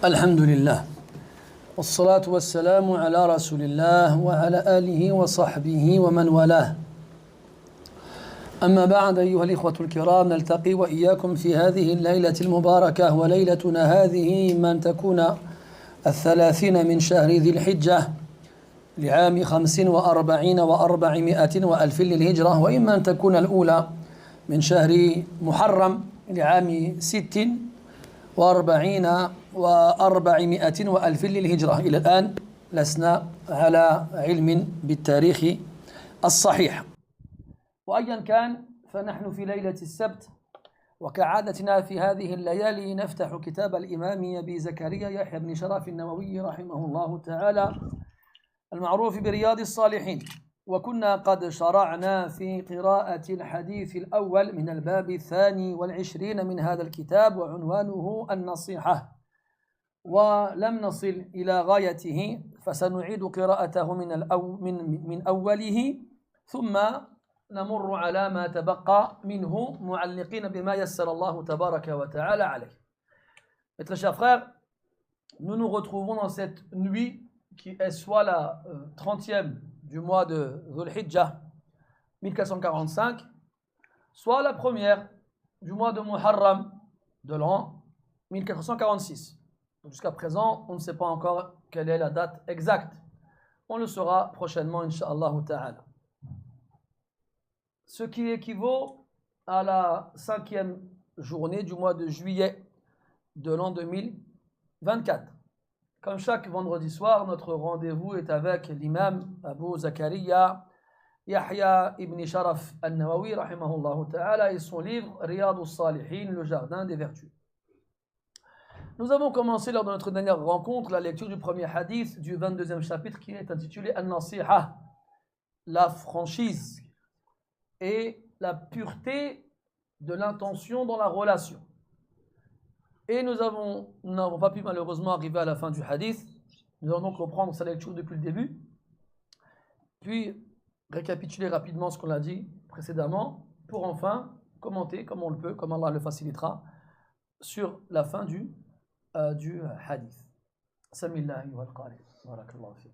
الحمد لله والصلاة والسلام على رسول الله وعلى آله وصحبه ومن والاه. أما بعد أيها الإخوة الكرام، نلتقي وإياكم في هذه الليلة المباركة، وليلتنا هذه من تكون 30 من شهر ذي الحجة لعام 45 و400 وألف للهجرة، وإما أن تكون الأولى من شهر محرم لعام 46 و400 وألف للهجرة. إلى الآن لسنا على علم بالتاريخ الصحيح. وأيا كان فنحن في ليلة السبت، وكعادتنا في هذه الليالي نفتح كتاب الإمام أبي زكريا يحيى بن شرف النووي رحمه الله تعالى المعروف برياض الصالحين. وكنا قد شرعنا في قراءة الحديث الأول من الباب 22 من هذا الكتاب، وعنوانه النصيحة، ولم نصل إلى غايته، فسنعيد قراءته من أوله، ثم نمر على ما تبقى منه معلقين بما يسر الله تبارك وتعالى عليه. Mes chers frères, nous nous retrouvons dans cette nuit qui est soit la 30e du mois de Dhul Hijjah 1445, soit la première du mois de Muharram de l'an 1446. Jusqu'à présent, on ne sait pas encore quelle est la date exacte. On le saura prochainement, Inch'Allah ta'ala. Ce qui équivaut à la 5e journée du mois de juillet de l'an 2024. Comme chaque vendredi soir, notre rendez-vous est avec l'imam Abu Zakaria Yahya ibn Sharaf al-Nawawi rahimahullah ta'ala et son livre Riyad al-Salihin, le jardin des vertus. Nous avons commencé lors de notre dernière rencontre la lecture du premier hadith du 22e chapitre qui est intitulé An-Nasiha, la franchise et la pureté de l'intention dans la relation. Et nous n'avons pas pu malheureusement arriver à la fin du hadith. Nous allons donc reprendre sa lecture depuis le début, puis récapituler rapidement ce qu'on a dit précédemment, pour enfin commenter comme on le peut, comme Allah le facilitera, sur la fin du hadith. Samillahi wal qari. Barakallahu fik.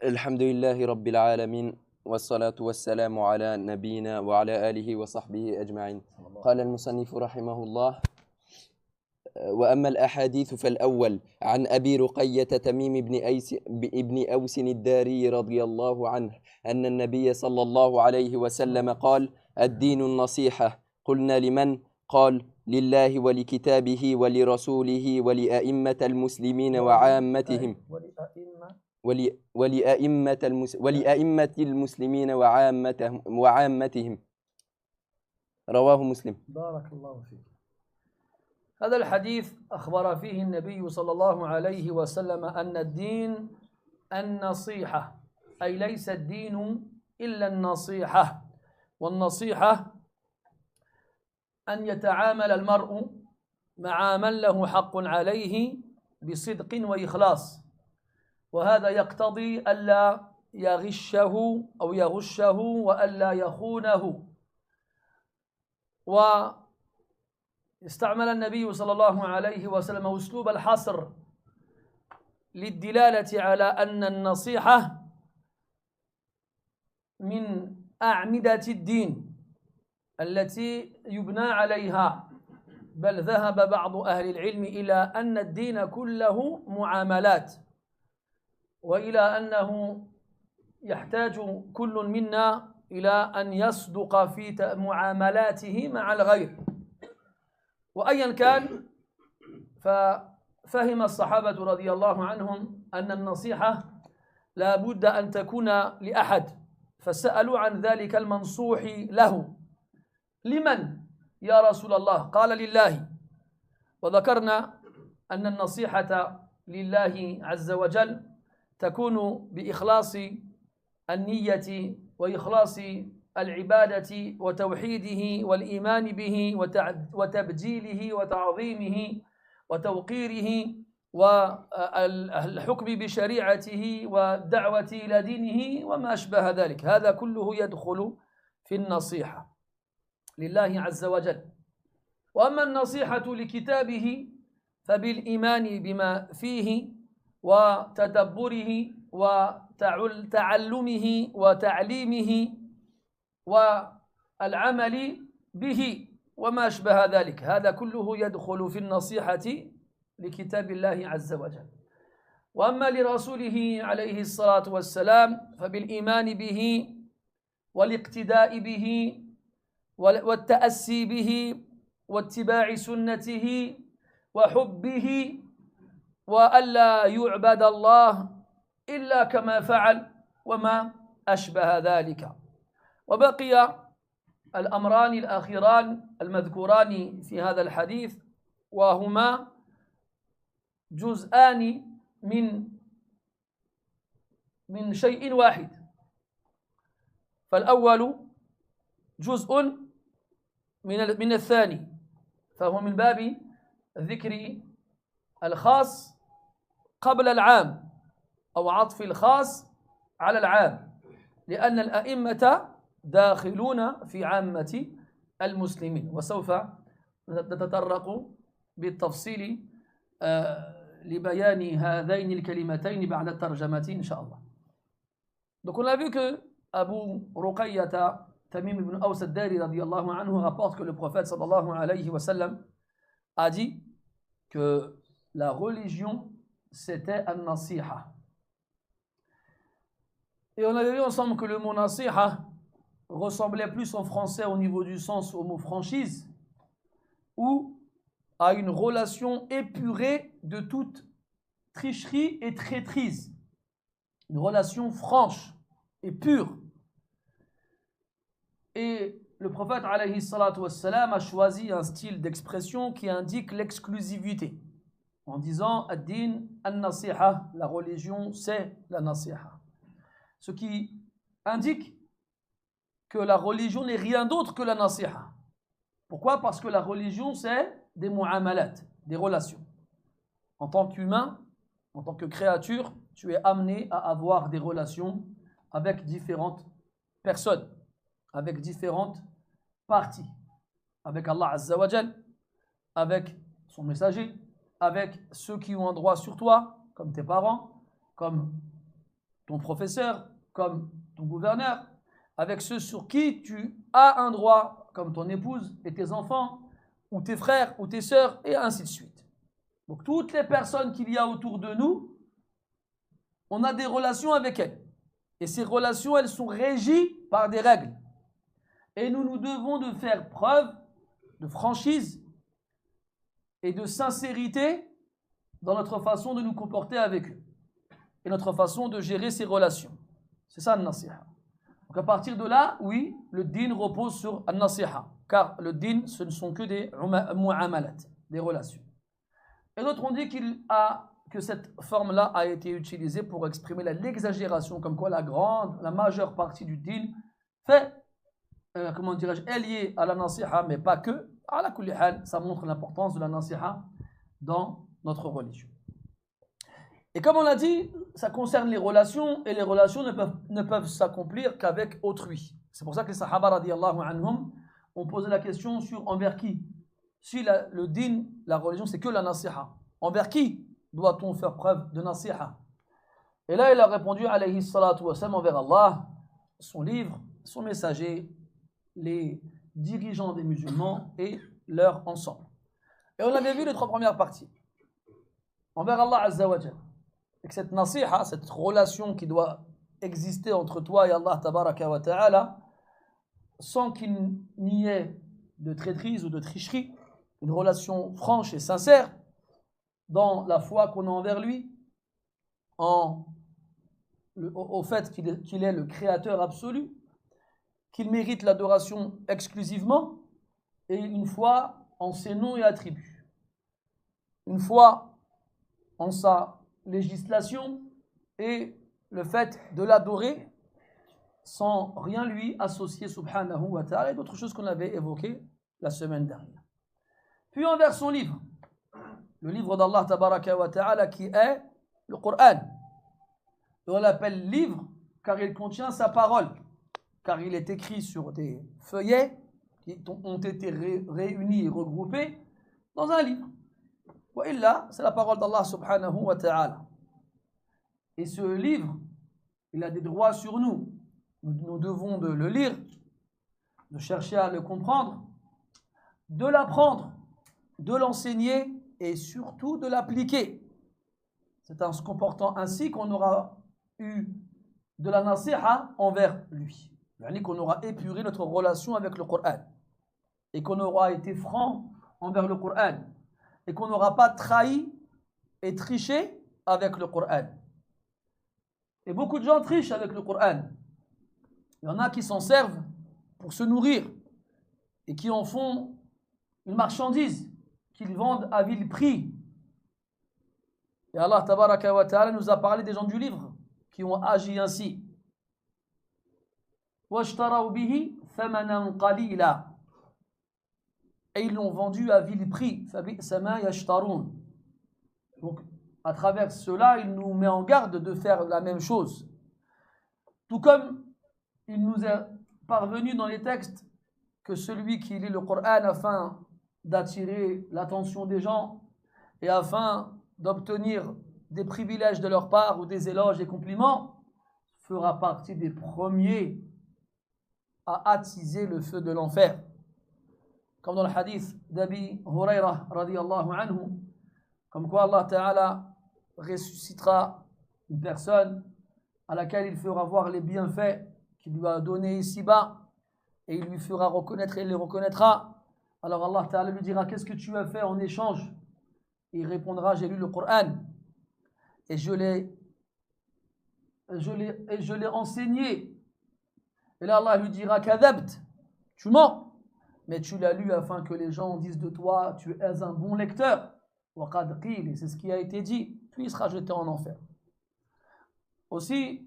Alhamdulillahi rabbil alamin. والصلاة والسلام على نبينا وعلى آله وصحبه أجمعين. قال المصنف رحمه الله: وأما الأحاديث فالأول عن أبي رقية تميم بن أوس الداري رضي الله عنه أن النبي صلى الله عليه وسلم قال: الدين النصيحة. قلنا: لمن؟ قال: لله ولكتابه ولرسوله ولأئمة المسلمين وعامتهم ولأئمة المسلمين وعامتهم. رواه مسلم. بارك الله فيك. هذا الحديث أخبر فيه النبي صلى الله عليه وسلم أن الدين النصيحة، أي ليس الدين إلا النصيحة. والنصيحة أن يتعامل المرء مع من له حق عليه بصدق وإخلاص، وهذا يقتضي ألا يغشه أو يغشه وألا يخونه. واستعمل النبي صلى الله عليه وسلم أسلوب الحصر للدلالة على أن النصيحة من أعمدة الدين التي يبنى عليها، بل ذهب بعض أهل العلم إلى أن الدين كله معاملات، وإلى أنه يحتاج كل منا إلى أن يصدق في معاملاته مع الغير. وأيا كان، ففهم الصحابة رضي الله عنهم أن النصيحة لا بد أن تكون لأحد، فسألوا عن ذلك المنصوح له: لمن يا رسول الله؟ قال: لله. وذكرنا أن النصيحة لله عز وجل تكون بإخلاص النية وإخلاص العبادة وتوحيده والإيمان به وتبجيله وتعظيمه وتوقيره والحكم بشريعته والدعوة إلى دينه وما أشبه ذلك. هذا كله يدخل في فبالإيمان بما فيه وتدبره وتعلمه وتعليمه والعمل به وما أشبه ذلك. هذا كله يدخل في النصيحة لكتاب الله عز وجل. وأما لرسوله عليه الصلاة والسلام فبالإيمان به والاقتداء به والتأسي به واتباع سنته وحبه وألا يعبد الله إلا كما فعل وما أشبه ذلك. وبقي الأمران الأخيران المذكوران في هذا الحديث وهما جزءان من شيء واحد. فالأول جزء من الثاني، فهو من باب ذكر الخاص قبل العام أو عطف الخاص على العام، لأن الأئمة داخلون في عامة المسلمين، وسوف نتطرق بالتفصيل لبيان هذين الكلمتين بعد الترجمة إن شاء الله. Donc on a vu que Abu Ruqayyata Tamim ibn Aws ad-Dari radiyallahu anhu rapporte que le prophète sallallahu alayhi wa sallam a dit que la religion c'était an-nasiha. Et on avait vu ensemble que le mot nasiha ressemblait plus en français au niveau du sens au mot franchise ou à une relation épurée de toute tricherie et traîtrise. Une relation franche et pure. Et le prophète alayhi salatu wassalam a choisi un style d'expression qui indique l'exclusivité en disant ad-din an-nasiha, la religion c'est la nasiha. Ce qui indique que la religion n'est rien d'autre que la nasiha. Pourquoi? Parce que la religion c'est des mu'amalat, des relations. En tant qu'humain, en tant que créature, tu es amené à avoir des relations avec différentes personnes, avec différentes parties, avec Allah Azza wa Jal, avec son messager, avec ceux qui ont un droit sur toi, comme tes parents, comme ton professeur, comme ton gouverneur, avec ceux sur qui tu as un droit, comme ton épouse et tes enfants, ou tes frères, ou tes sœurs, et ainsi de suite. Donc toutes les personnes qu'il y a autour de nous, on a des relations avec elles. Et ces relations, elles sont régies par des règles. Et nous devons de faire preuve de franchise et de sincérité dans notre façon de nous comporter avec eux et notre façon de gérer ces relations. C'est ça, le-nasiha. Donc à partir de là, oui, le din repose sur le-nasiha, car le din, ce ne sont que des mu'amalat, des relations. Et d'autres ont dit que cette forme-là a été utilisée pour exprimer l'exagération, comme quoi la majeure partie du din fait, comment dirais-je, est liée à la nasiha, mais pas que. À la kulli hal, ça montre l'importance de la nasiha dans notre religion. Et comme on l'a dit, ça concerne les relations, et les relations ne peuvent s'accomplir qu'avec autrui. C'est pour ça que les sahaba radiyallahu anhum ont posé la question sur envers qui. Si le din, la religion, c'est que la nasiha, envers qui doit-on faire preuve de nasiha? Et là, il a répondu, alayhi salatu wa sallam, envers Allah, son livre, son messager, les dirigeants des musulmans et leur ensemble. Et on avait vu les trois premières parties. Envers Allah Azza wa Jal. Et que cette nasiha, cette relation qui doit exister entre toi et Allah Tabaraka wa Ta'ala, sans qu'il n'y ait de traîtrise ou de tricherie, une relation franche et sincère dans la foi qu'on a envers lui, au fait qu'il est le créateur absolu, qu'il mérite l'adoration exclusivement, et une foi en ses noms et attributs, une foi en sa législation et le fait de l'adorer sans rien lui associer subhanahu wa ta'ala, et d'autres choses qu'on avait évoquées la semaine dernière. Puis envers son livre, le livre d'Allah tabaraka wa ta'ala qui est le Coran. Et on l'appelle livre car il contient sa parole, car il est écrit sur des feuillets qui ont été réunis et regroupés dans un livre. وإلا, c'est la parole d'Allah subhanahu wa ta'ala. Et ce livre, il a des droits sur nous. Nous devons de le lire, de chercher à le comprendre, de l'apprendre, de l'enseigner et surtout de l'appliquer. C'est en se comportant ainsi qu'on aura eu de la nasiha envers lui. C'est-à-dire qu'on aura épuré notre relation avec le Coran et qu'on aura été franc envers le Coran et qu'on n'aura pas trahi et triché avec le Coran. Et beaucoup de gens trichent avec le Coran. Il y en a qui s'en servent pour se nourrir et qui en font une marchandise qu'ils vendent à vil prix. Et Allah tabaraka wa ta'ala nous a parlé des gens du livre qui ont agi ainsi. وَاشْتَرَوْا بِهِ ثَمَنًا قَلِيلًا. Et ils l'ont vendu à vil prix. فَبِئْسَ مَا يَشْتَرُونَ. Donc, à travers cela, il nous met en garde de faire la même chose. Tout comme il nous est parvenu dans les textes que celui qui lit le Coran afin d'attirer l'attention des gens et afin d'obtenir des privilèges de leur part ou des éloges et compliments fera partie des premiers à attiser le feu de l'enfer. Comme dans le hadith d'Abi Huraira radiyallahu anhu, comme quoi Allah Ta'ala ressuscitera une personne à laquelle il fera voir les bienfaits qu'il lui a donnés ici-bas et il lui fera reconnaître et il les reconnaîtra. Alors Allah Ta'ala lui dira: qu'est-ce que tu as fait en échange? Et il répondra: j'ai lu le Coran et je l'ai enseigné. Et là Allah lui dira: kadhabt, tu mens, mais tu l'as lu afin que les gens disent de toi: tu es un bon lecteur. Wa qad qil, et c'est ce qui a été dit, puis il sera jeté en enfer. Aussi,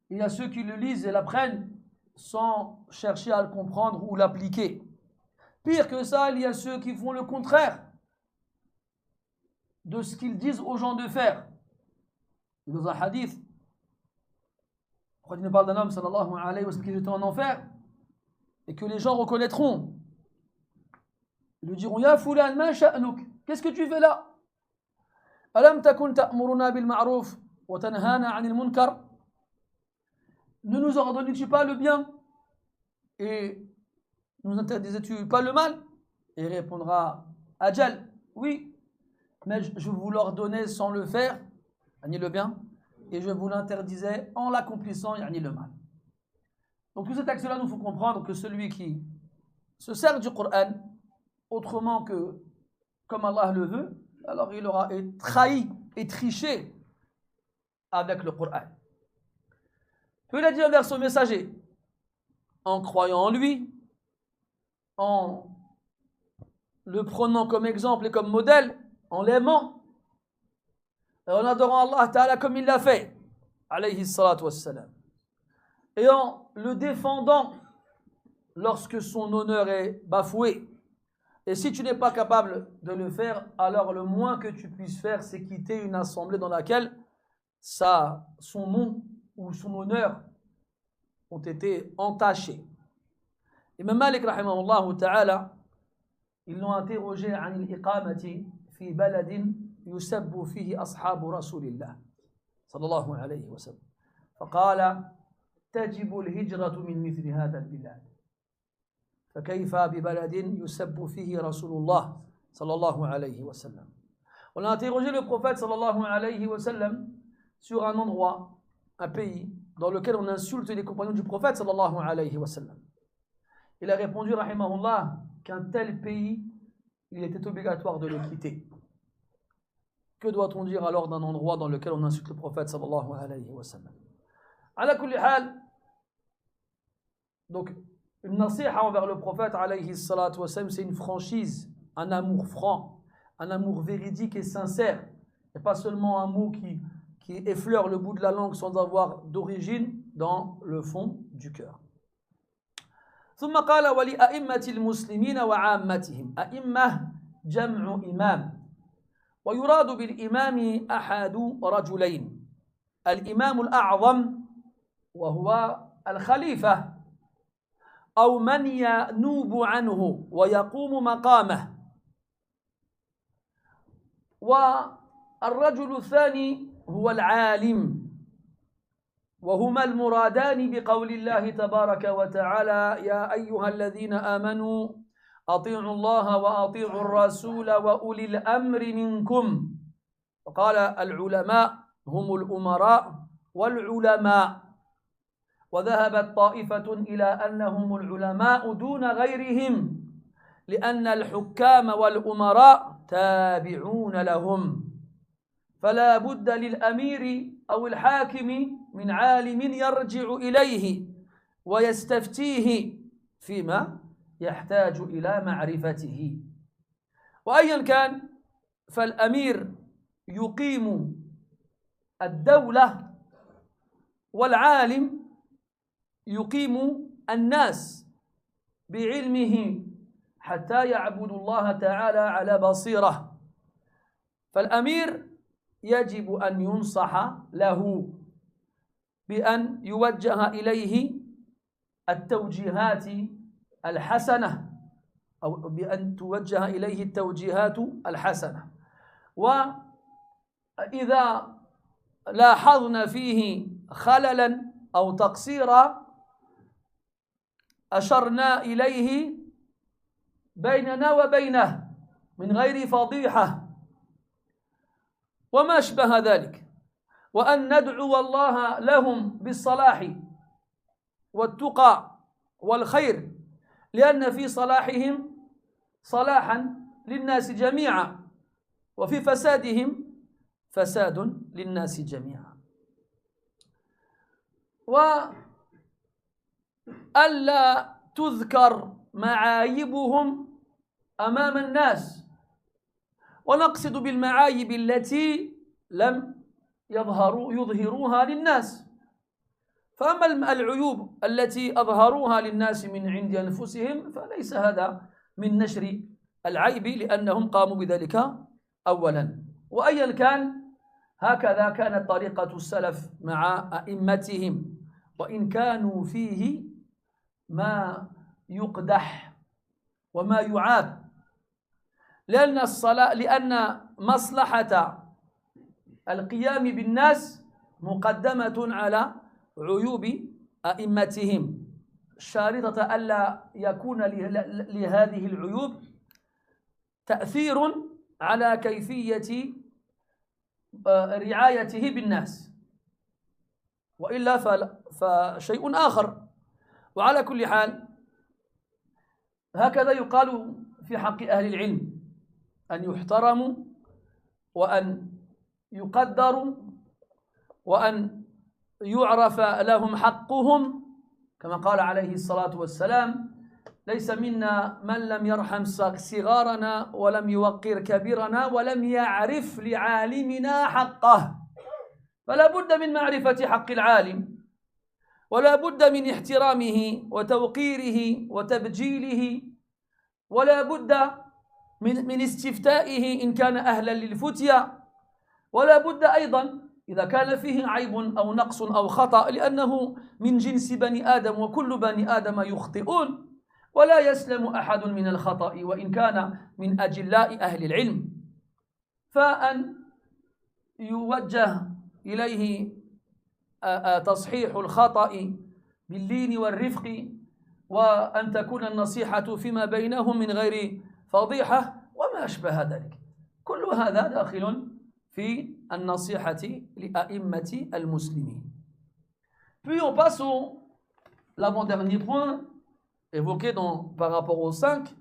il y a ceux qui le lisent et l'apprennent sans chercher à le comprendre ou l'appliquer. Pire que ça, il y a ceux qui font le contraire de ce qu'ils disent aux gens de faire. Dans un hadith, quand il nous parle d'un homme sallallahu alayhi wa sallam qui est jeté en enfer et que les gens reconnaîtront, ils lui diront: Ya fulan ma sha'nuk, qu'est-ce que tu fais là? Alam takun ta'muruna bil ma'ruf wa tanhana 'anil munkar? Ne nous ordonnes-tu pas le bien et nous interdisais-tu pas le mal? Et il répondra: Ajal, oui, mais je vous l'ordonnais sans le faire, yani le bien, et je vous l'interdisais en l'accomplissant, yani le mal. Donc tout cet axe-là nous faut comprendre que celui qui se sert du Coran autrement que comme Allah le veut, alors il aura trahi et triché avec le Coran. Puis il a dit envers son messager, en croyant en lui, en le prenant comme exemple et comme modèle, en l'aimant, et en adorant Allah Ta'ala comme il l'a fait, alayhi salatu wassalam, et en le défendant lorsque son honneur est bafoué. Et si tu n'es pas capable de le faire, alors le moins que tu puisses faire, c'est quitter une assemblée dans laquelle son nom ou son honneur ont été entachés. Imam Malik rahimahullah ta'ala, ils l'ont interrogé عن الإقامة في بلد يسب فيه أصحاب رسول الله صلى الله عليه وسلم فقال: تجب الهجرة من مثل هذا البلاد فكيف ببلد يسب فيه رسول الله صلى الله عليه وسلم. On a interrogé le prophète صلى الله عليه وسلم sur un endroit, un pays dans lequel on insulte les compagnons du prophète صلى الله عليه وسلم. Il a répondu rahimahullah qu'un tel pays, il était obligatoire de le quitter. Que doit-on dire alors d'un endroit dans lequel on insulte le prophète sallallahu alayhi wa sallam? Ala kulli hal, donc une nasiha envers le prophète alayhi salatu wa sallam, c'est une franchise, un amour franc, un amour véridique et sincère, et pas seulement un mot qui effleure le bout de la langue sans avoir d'origine dans le fond du cœur. ثم قال: ولأئمة المسلمين وعامتهم. أئمة جمع إمام، ويراد بالإمام أحد رجلين: الإمام الأعظم وهو الخليفة، أو من ينوب عنه ويقوم مقامه. والرجل الثاني هو العالم، وهما المرادان بقول الله تبارك وتعالى: يا أيها الذين آمنوا أطيعوا الله وأطيعوا الرسول وأولي الأمر منكم. وقال: العلماء هم الأمراء والعلماء. وذهبت طائفة إلى أنهم العلماء دون غيرهم، لأن الحكام والأمراء تابعون لهم، فلا بد للأمير أو الحاكم من عالم يرجع إليه ويستفتيه فيما يحتاج إلى معرفته. وأيا كان فالأمير يقيم الدولة، والعالم يقيم الناس بعلمه حتى يعبدوا الله تعالى على بصيرة. فالأمير يجب أن ينصح له بأن يوجه إليه التوجيهات الحسنة، أو بأن توجه إليه التوجيهات الحسنة. وإذا لاحظنا فيه خللا أو تقصيرا أشرنا إليه بيننا وبينه من غير فضيحة وما أشبه ذلك، وأن ندعو الله لهم بالصلاح والتقى والخير، لأن في صلاحهم صلاحا للناس جميعا، وفي فسادهم فساد للناس جميعا. وألا تذكر معايبهم أمام الناس، ونقصد بالمعايب التي لم يظهروها للناس. فأما العيوب التي أظهروها للناس من عند أنفسهم فليس هذا من نشر العيب، لأنهم قاموا بذلك أولا. وأيا كان هكذا كانت طريقة السلف مع أئمتهم، وإن كانوا فيه ما يقدح وما يعاب، لأن مصلحة القيام بالناس مقدمة على عيوب أئمتهم، شارطة ألا يكون لهذه العيوب تأثير على كيفية رعايته بالناس، وإلا فشيء آخر. وعلى كل حال هكذا يقال في حق أهل العلم، أن يحترموا وأن يقدروا وأن يعرف لهم حقهم، كما قال عليه الصلاة والسلام: ليس منا من لم يرحم صغارنا ولم يوقر كبيرنا ولم يعرف لعالمنا حقه. فلا بد من معرفة حق العالم، ولا بد من احترامه وتوقيره وتبجيله، ولا بد من استفتائه إن كان أهلا للفتيا، ولا بد أيضا إذا كان فيه عيب أو نقص أو خطأ، لأنه من جنس بني آدم وكل بني آدم يخطئون، ولا يسلم أحد من الخطأ وإن كان من أجلاء أهل العلم. فأن يوجه إليه تصحيح الخطأ باللين والرفق، وأن تكون النصيحة فيما بينهم من غير فضيحة وما أشبه ذلك، كل هذا داخل في النصيحة لأئمة المسلمين. Puis on passe au l'avant-dernier point évoqué par rapport aux 5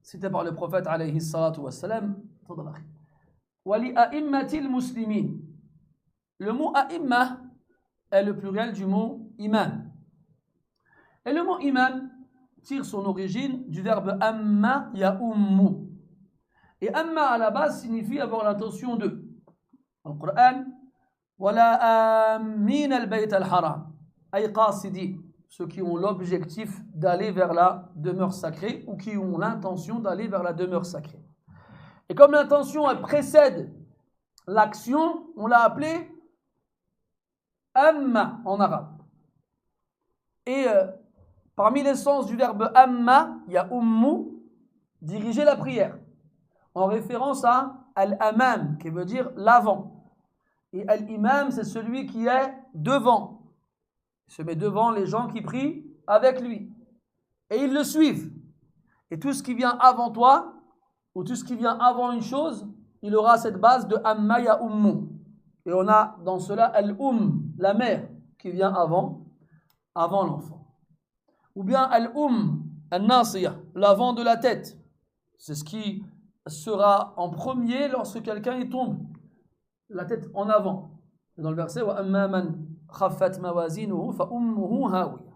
cités par le prophète alayhi salatu wassalam. وَلِأَئِمَّةِ الْمُسْلِمِينَ. Le mot a'imma est le pluriel du mot imam. Et le mot imam tire son origine du verbe amma ya'ummu. Et amma à la base signifie avoir l'intention de. Dans le Coran, wala amin al-bayt al-haram, ay qasidi, ceux qui ont l'objectif d'aller vers la demeure sacrée ou qui ont l'intention d'aller vers la demeure sacrée. Et comme l'intention précède l'action, on l'a appelé amma en arabe. Et parmi les sens du verbe amma, il y a ummu, diriger la prière, en référence à al-amam, qui veut dire l'avant. Et al-imam, c'est celui qui est devant. Il se met devant les gens qui prient avec lui. Et ils le suivent. Et tout ce qui vient avant toi, ou tout ce qui vient avant une chose, il aura cette base de amma ya ummu. Et on a dans cela la mère, qui vient avant l'enfant. Ou bien al-nasiya, l'avant de la tête. C'est ce qui sera en premier lorsque quelqu'un y tombe. La tête en avant. Dans le verset, wa amma man khaffat mawazinuhu fa ummuhu hawiya.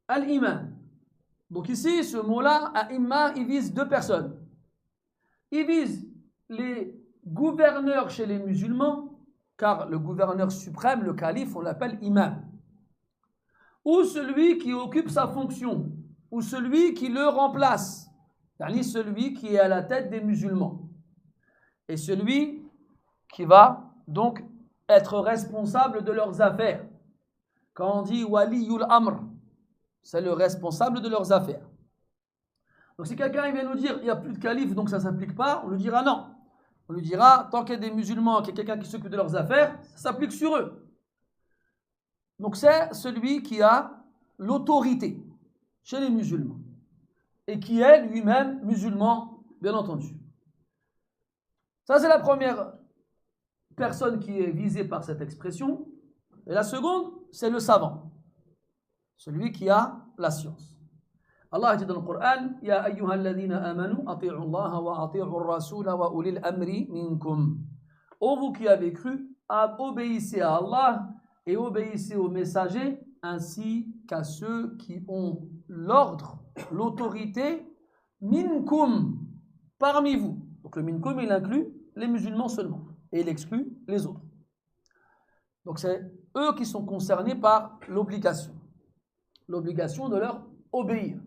Al-imam. Donc ici, ce mot-là, a'imma, il vise deux personnes. Il vise les gouverneurs chez les musulmans, car le gouverneur suprême, le calife, on l'appelle imam. Ou celui qui occupe sa fonction, ou celui qui le remplace, c'est-à-dire celui qui est à la tête des musulmans. Et celui qui va donc être responsable de leurs affaires. Quand on dit waliyul amr, c'est le responsable de leurs affaires. Donc si quelqu'un vient nous dire il n'y a plus de calife, donc ça ne s'applique pas, on lui dira non. On lui dira, tant qu'il y a des musulmans, qu'il y a quelqu'un qui s'occupe de leurs affaires, ça s'applique sur eux. Donc c'est celui qui a l'autorité chez les musulmans et qui est lui-même musulman, bien entendu. Ça, c'est la première personne qui est visée par cette expression. Et la seconde, c'est le savant, celui qui a la science. Allah dit dans le Coran, Ya ayyuhalladhina amanu, ati'u Allah wa ati'u ar-rasula wa ulil amri minkum. Ô vous qui avez cru, obéissez à Allah et obéissez aux messagers ainsi qu'à ceux qui ont l'ordre, l'autorité, minkum, parmi vous. Donc le minkum, il inclut les musulmans seulement et il exclut les autres. Donc c'est eux qui sont concernés par l'obligation de leur obéir.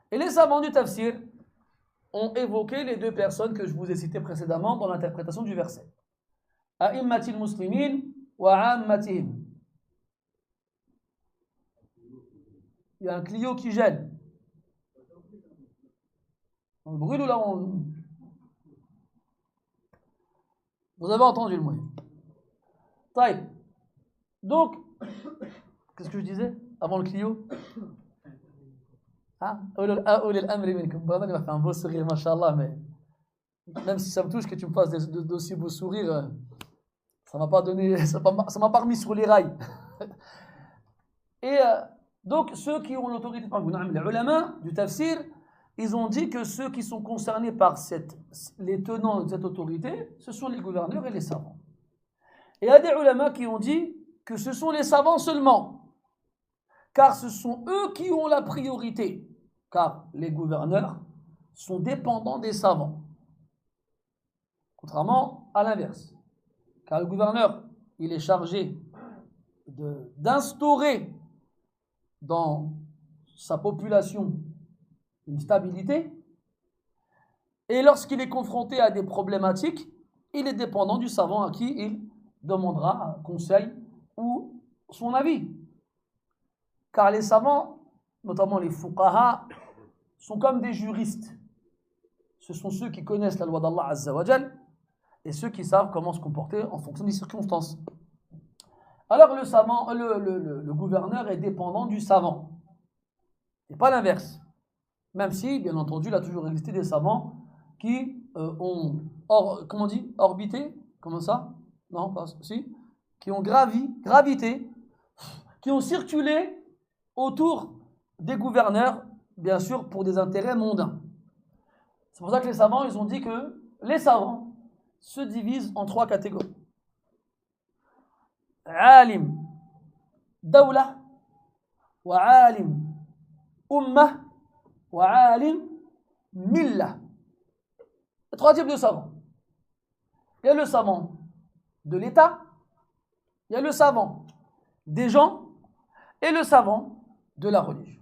Et les savants du tafsir ont évoqué les deux personnes que je vous ai citées précédemment dans l'interprétation du verset. A'immatil muslimin wa ammatihim. Il y a un Clio qui gêne. On brûle ou là on... Vous avez entendu le mot. Taïb. Donc, qu'est-ce que je disais avant le Clio? Ulil amri minkum. Vraiment, il m'a fait un beau sourire, machallah, mais même si ça me touche que tu me fasses d'aussi beaux sourires, ça m'a pas donné, ça m'a pas remis sur les rails. Et donc, ceux qui ont l'autorité, les ulama du tafsir, ils ont dit que ceux qui sont concernés par les tenants de cette autorité, ce sont les gouverneurs et les savants. Et il y a des ulama qui ont dit que ce sont les savants seulement, car ce sont eux qui ont la priorité, car les gouverneurs sont dépendants des savants, contrairement à l'inverse, car le gouverneur, il est chargé d'instaurer dans sa population une stabilité, et lorsqu'il est confronté à des problématiques, il est dépendant du savant à qui il demandera un conseil ou son avis. Car les savants, notamment les fuqaha, sont comme des juristes. Ce sont ceux qui connaissent la loi d'Allah Azza wa Jal et ceux qui savent comment se comporter en fonction des circonstances. Alors le gouverneur est dépendant du savant, et pas l'inverse. Même si, bien entendu, il a toujours existé des savants qui ont orbité, comment ça? Non, pas si, qui ont gravité, qui ont circulé autour des gouverneurs, bien sûr, pour des intérêts mondains. C'est pour ça que les savants, ils ont dit que les savants se divisent en trois catégories. Alim dawla, wa alim ummah, wa alim millah. Il y a trois types de savants. Il y a le savant de l'État, il y a le savant des gens et le savant de la religion.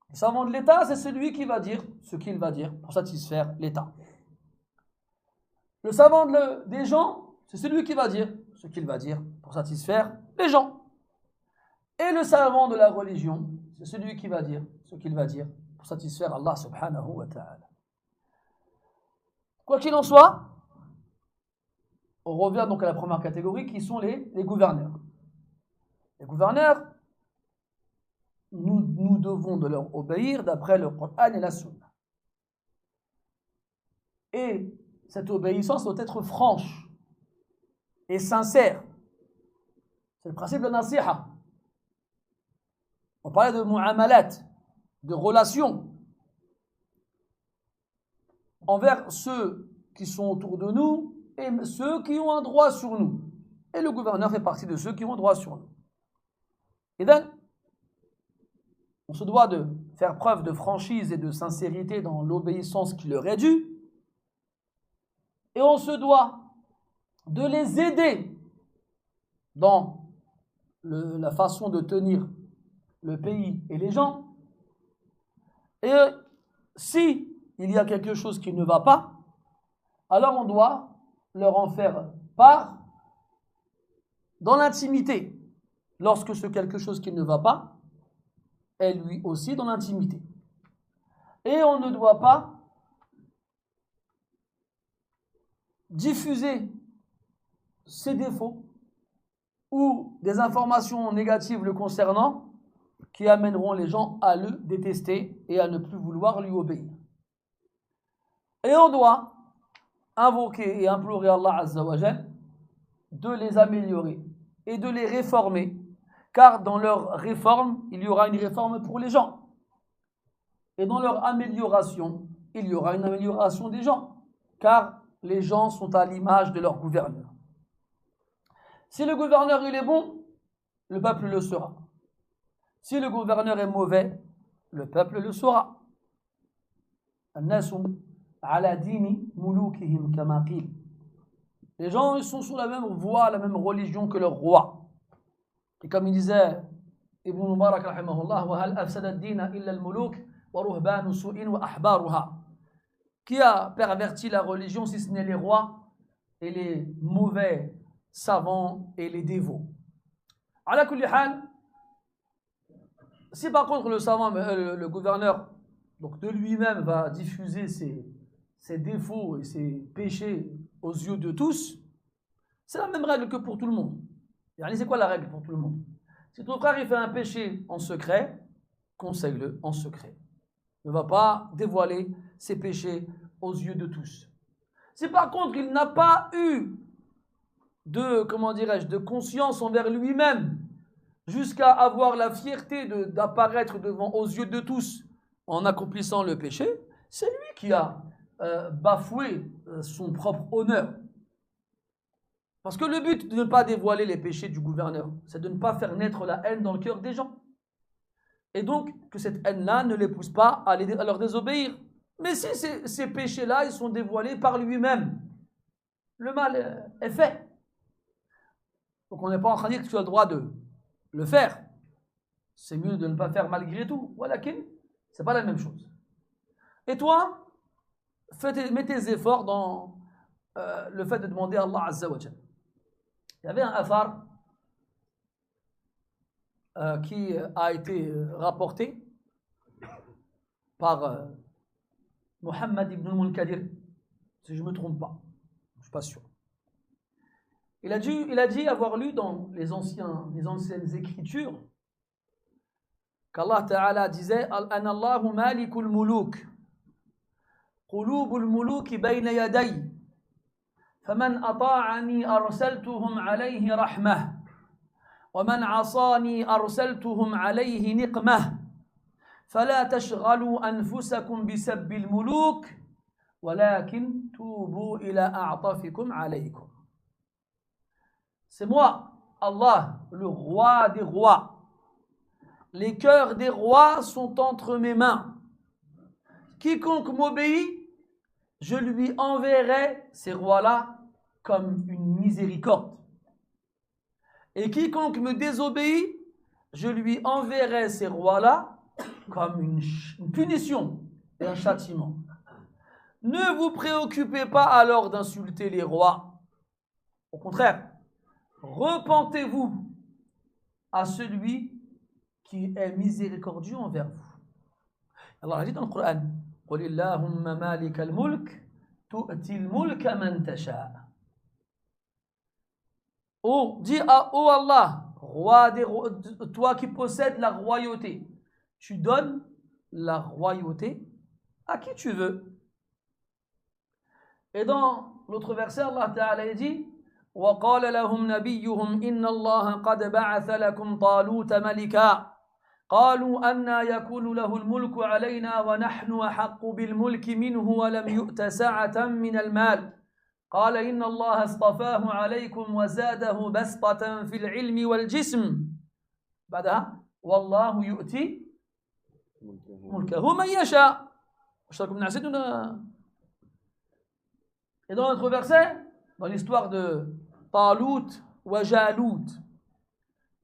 Le savant de l'État, c'est celui qui va dire ce qu'il va dire pour satisfaire l'État. Le savant des gens, c'est celui qui va dire ce qu'il va dire pour satisfaire les gens. Et le savant de la religion, c'est celui qui va dire ce qu'il va dire pour satisfaire Allah subhanahu wa ta'ala. Quoi qu'il en soit, on revient donc à la première catégorie qui sont les gouverneurs. Les gouverneurs, nous devons de leur obéir d'après le Coran et la Sunna. Et cette obéissance doit être franche et sincère. C'est le principe de la nasiha. On parlait de mu'amalat, de relations envers ceux qui sont autour de nous et ceux qui ont un droit sur nous. Et le gouverneur fait partie de ceux qui ont un droit sur nous. Et donc, on se doit de faire preuve de franchise et de sincérité dans l'obéissance qui leur est due. Et on se doit de les aider dans la façon de tenir le pays et les gens. Et si il y a quelque chose qui ne va pas, alors on doit leur en faire part dans l'intimité, lorsque ce quelque chose qui ne va pas est lui aussi dans l'intimité. Et on ne doit pas diffuser ses défauts ou des informations négatives le concernant qui amèneront les gens à le détester et à ne plus vouloir lui obéir. Et on doit invoquer et implorer Allah Azza wa Jal de les améliorer et de les réformer, car dans leur réforme, il y aura une réforme pour les gens. Et dans leur amélioration, il y aura une amélioration des gens, car les gens sont à l'image de leur gouverneur. Si le gouverneur il est bon, le peuple le sera. Si le gouverneur est mauvais, le peuple le sera. Les gens ils sont sur la même voie, la même religion que leur roi. Et comme il disait Ibn Mubarak rahimahullah, وَهَلْ أَفْسَدَ الدِّينَ إِلَّا الْمُلُوكِ وَرُهْبَانُ سُوءٍ وَأَحْبَارُهَا. Qui a perverti la religion si ce n'est les rois et les mauvais savants et les dévots. Ala kulli hal, si par contre le savant, le gouverneur, donc de lui-même va diffuser ses défauts et ses péchés aux yeux de tous, c'est la même règle que pour tout le monde. C'est quoi la règle pour tout le monde? Si ton frère il fait un péché en secret, conseille-le en secret. Ne va pas dévoiler ses péchés aux yeux de tous. Si par contre il n'a pas eu de conscience envers lui-même, jusqu'à avoir la fierté d'apparaître aux yeux de tous en accomplissant le péché, c'est lui qui a bafoué son propre honneur. Parce que le but de ne pas dévoiler les péchés du gouverneur, c'est de ne pas faire naître la haine dans le cœur des gens. Et donc, que cette haine-là ne les pousse pas à leur désobéir. Mais si ces péchés-là, ils sont dévoilés par lui-même, le mal est fait. Donc on n'est pas en train de dire que tu as le droit de le faire. C'est mieux de ne pas faire malgré tout. Voilà, c'est pas la même chose. Et toi, mets tes efforts dans le fait de demander à Allah Azza wa Jal. Il y avait un athar qui a été rapporté par Muhammad ibn al-Munkadir, si je ne me trompe pas. Je ne suis pas sûr. Il a dit avoir lu dans les anciennes écritures qu'Allah Ta'ala disait Ana Allahu malikul muluk qulubul muluki bayna yaday faman ata'ani arsaltuhum alayhi rahmah wa man asani arsaltuhum alayhi niqmah fala tashghalu anfusakum bisabbil muluk walakin tubu ila a'tafikum alaykum. C'est moi, Allah, le roi des rois. Les cœurs des rois sont entre mes mains. Quiconque m'obéit, je lui enverrai ces rois-là comme une miséricorde. Et quiconque me désobéit, je lui enverrai ces rois-là comme une punition et un châtiment. Ne vous préoccupez pas alors d'insulter les rois. Au contraire, repentez-vous à celui qui est miséricordieux envers vous. Allah a dit dans le Coran قل اللهم مالك الملك تؤتي الملك من تشاء. Oh, dis à oh Allah, roi toi qui possèdes la royauté, tu donnes la royauté à qui tu veux. Et dans l'autre verset, Allah Ta'ala dit وَقَالَ لَهُمْ نَبِيُّهُمْ إِنَّ اللَّهَ قَدْ بَعَثَ لَكُمْ طَالُوتَ مَلِكًا قالوا أَنَّى يَكُونُ لَهُ الْمُلْكُ عَلَيْنَا وَنَحْنُ أَحَقُّ بِالْمُلْكِ مِنْهُ وَلَمْ يُؤْتَ سَعَةً مِنَ المال قال إن الله اصطفاه عليكم وزاده بسطة في العلم والجسم بعدها والله يؤتي ملكه من يشاء. Et dans notre verset, dans l'histoire de Talut ou Jalut,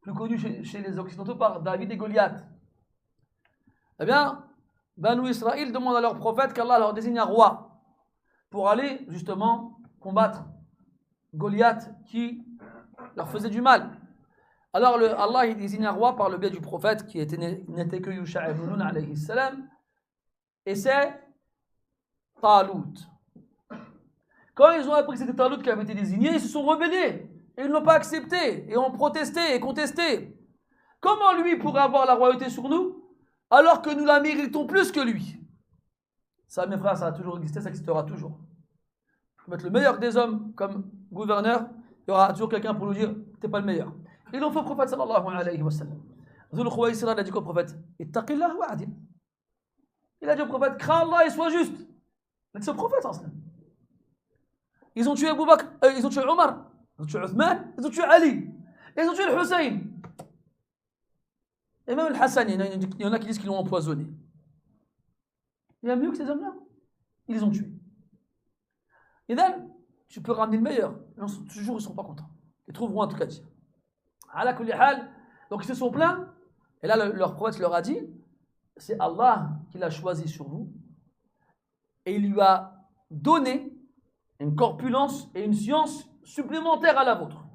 plus connu chez les Occidentaux par David et Goliath, eh bien, Banu Israël demande à leur prophète qu'Allah leur désigne un roi pour aller justement combattre Goliath qui leur faisait du mal. Alors Allah il désigne un roi par le biais du prophète qui n'était que Yusha ibn Nun alayhi salam, et c'est Talut. Quand ils ont appris que c'était Talut qui avait été désigné, ils se sont rebellés et ils ne l'ont pas accepté et ont protesté et contesté. Comment lui pourrait avoir la royauté sur nous alors que nous la méritons plus que lui? Ça, mes frères, ça a toujours existé, ça existera toujours. Mettre le meilleur des hommes comme gouverneur, il y aura toujours quelqu'un pour nous dire t'es pas le meilleur. Il en faut au prophète sallallahu alayhi wa sallam. Zul Khuwaysira a dit au prophète ittaqillah wa adil. Il a dit au prophète crains Allah et sois juste. C'est le prophète sallallahu alayhi wa sallam. Ils ont tué Abu Bakr, ils ont tué Omar, ils ont tué Uthman, ils ont tué Ali, ils ont tué le Hussein. Et même le Hassan, il y en a qui disent qu'ils l'ont empoisonné. Il y a mieux que ces hommes-là. Ils les ont tués. Et là, tu peux ramener le meilleur. Toujours, ils ne seront pas contents. Ils trouveront un truc à dire. Donc, ils se sont plaints. Et là, leur prophète leur a dit c'est Allah qui l'a choisi sur vous. Et il lui a donné une corpulence et une science supplémentaires à la vôtre.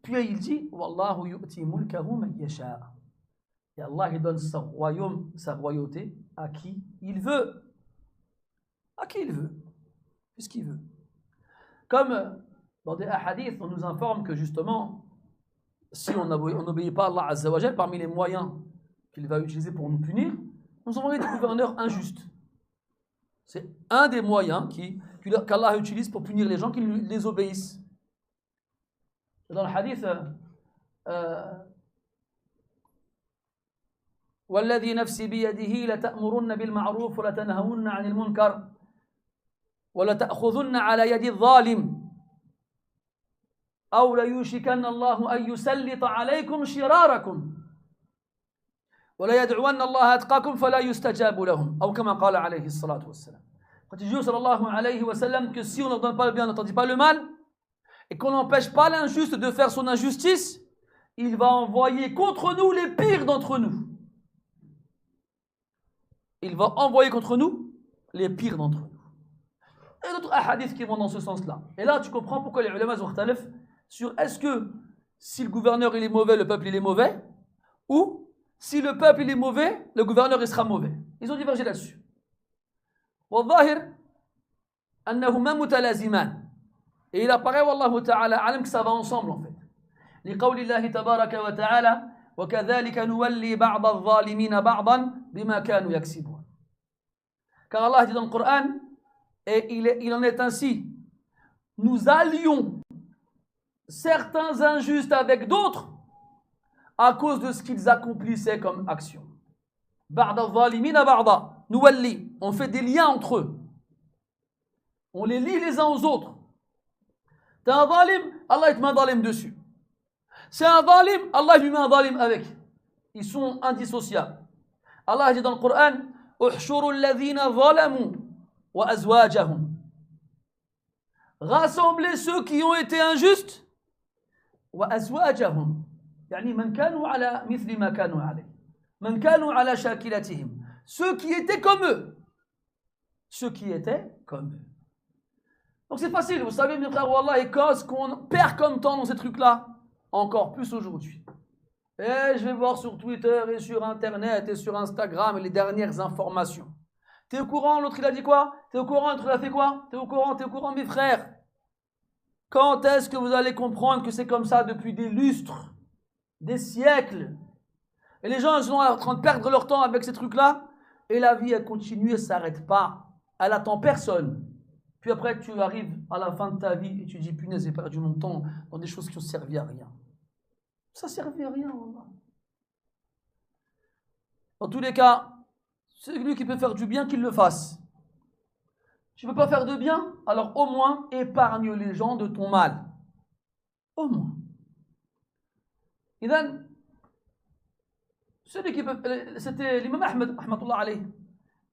Puis il dit Wallahu yu'ti mulkahu man yasha. Et Allah il donne sa royauté à qui il veut. À qui il veut. Puisqu'il veut. Comme dans des hadiths, on nous informe que justement, si on n'obéit pas à Allah Azza wa Jal, parmi les moyens qu'il va utiliser pour nous punir, nous envoyer des gouverneurs injustes. C'est un des moyens qu'Allah utilise pour punir les gens qui les obéissent. Dans le hadith, والذي نفسي بيده لتأمرن بالمعروف ولتنهون عن المنكر ولتأخذن على يد الظالم أو ليوشكن الله أن يسلط عليكم شراركم ولا يدعون الله أتقاكم فلا يستجاب لهم أو كما قال عليه الصلاة والسلام. Quand il dit sallallahu alayhi wa sallam que si on ne donne pas le bien, on n'entendit pas le mal et qu'on n'empêche pas l'injuste de faire son injustice, il va envoyer contre nous les pires d'entre nous. Il va envoyer contre nous les pires d'entre nous. Et d'autres hadiths qui vont dans ce sens-là. Et là, tu comprends pourquoi les ulama ont khtalif sur est-ce que si le gouverneur il est mauvais, le peuple il est mauvais, ou si le peuple il est mauvais, le gouverneur il sera mauvais. Ils ont divergé là-dessus. والظاهر أنهما متلازمان. Et il apparaît والله تعالى أعلم que ça va ensemble en fait. لقول الله تبارك وتعالى وكذلك نولي بعض الظالمين بعضا بما كانوا يكسبون. Car Allah dit dans le Coran, et il en est ainsi, nous allions certains injustes avec d'autres à cause de ce qu'ils accomplissaient comme action. بعض الظالمين بعضا. Nuwalli, on fait des liens entre eux. On les lie les uns aux autres. T'es un zalim, Allah il te met un zalim dessus. C'est un zalim, Allah lui met un zalim avec. Ils sont indissociables. Allah dit dans le Coran Uhshuru alladhina zalamu wa azwajahum. Rassemblez ceux qui ont été injustes. Wa azwajahum. يعني من كانوا على مثل ما كانوا عليه. من كانوا على شاكلتهم. Ceux qui étaient comme eux. Ceux qui étaient comme eux. Donc c'est facile, vous savez, mes frères, wallah, et quand ce qu'on perd comme temps dans ces trucs-là, encore plus aujourd'hui. Et je vais voir sur Twitter et sur Internet et sur Instagram les dernières informations. T'es au courant? L'autre il a dit quoi? T'es au courant? L'autre il a fait quoi? T'es au courant? T'es au courant, mes frères? Quand est-ce que vous allez comprendre que c'est comme ça depuis des lustres, des siècles? Et les gens ils sont en train de perdre leur temps avec ces trucs-là. Et la vie, elle continue, elle ne s'arrête pas. Elle attend personne. Puis après, tu arrives à la fin de ta vie et tu dis, punaise, j'ai perdu mon temps dans des choses qui ont servi à rien. Ça ne servait à rien. Voilà. Dans tous les cas, c'est lui qui peut faire du bien, qu'il le fasse. Tu ne peux pas faire de bien, alors au moins épargne les gens de ton mal. Au moins. Et then, celui qui peut, c'était l'imam Ahmed, rahmatullah alayh.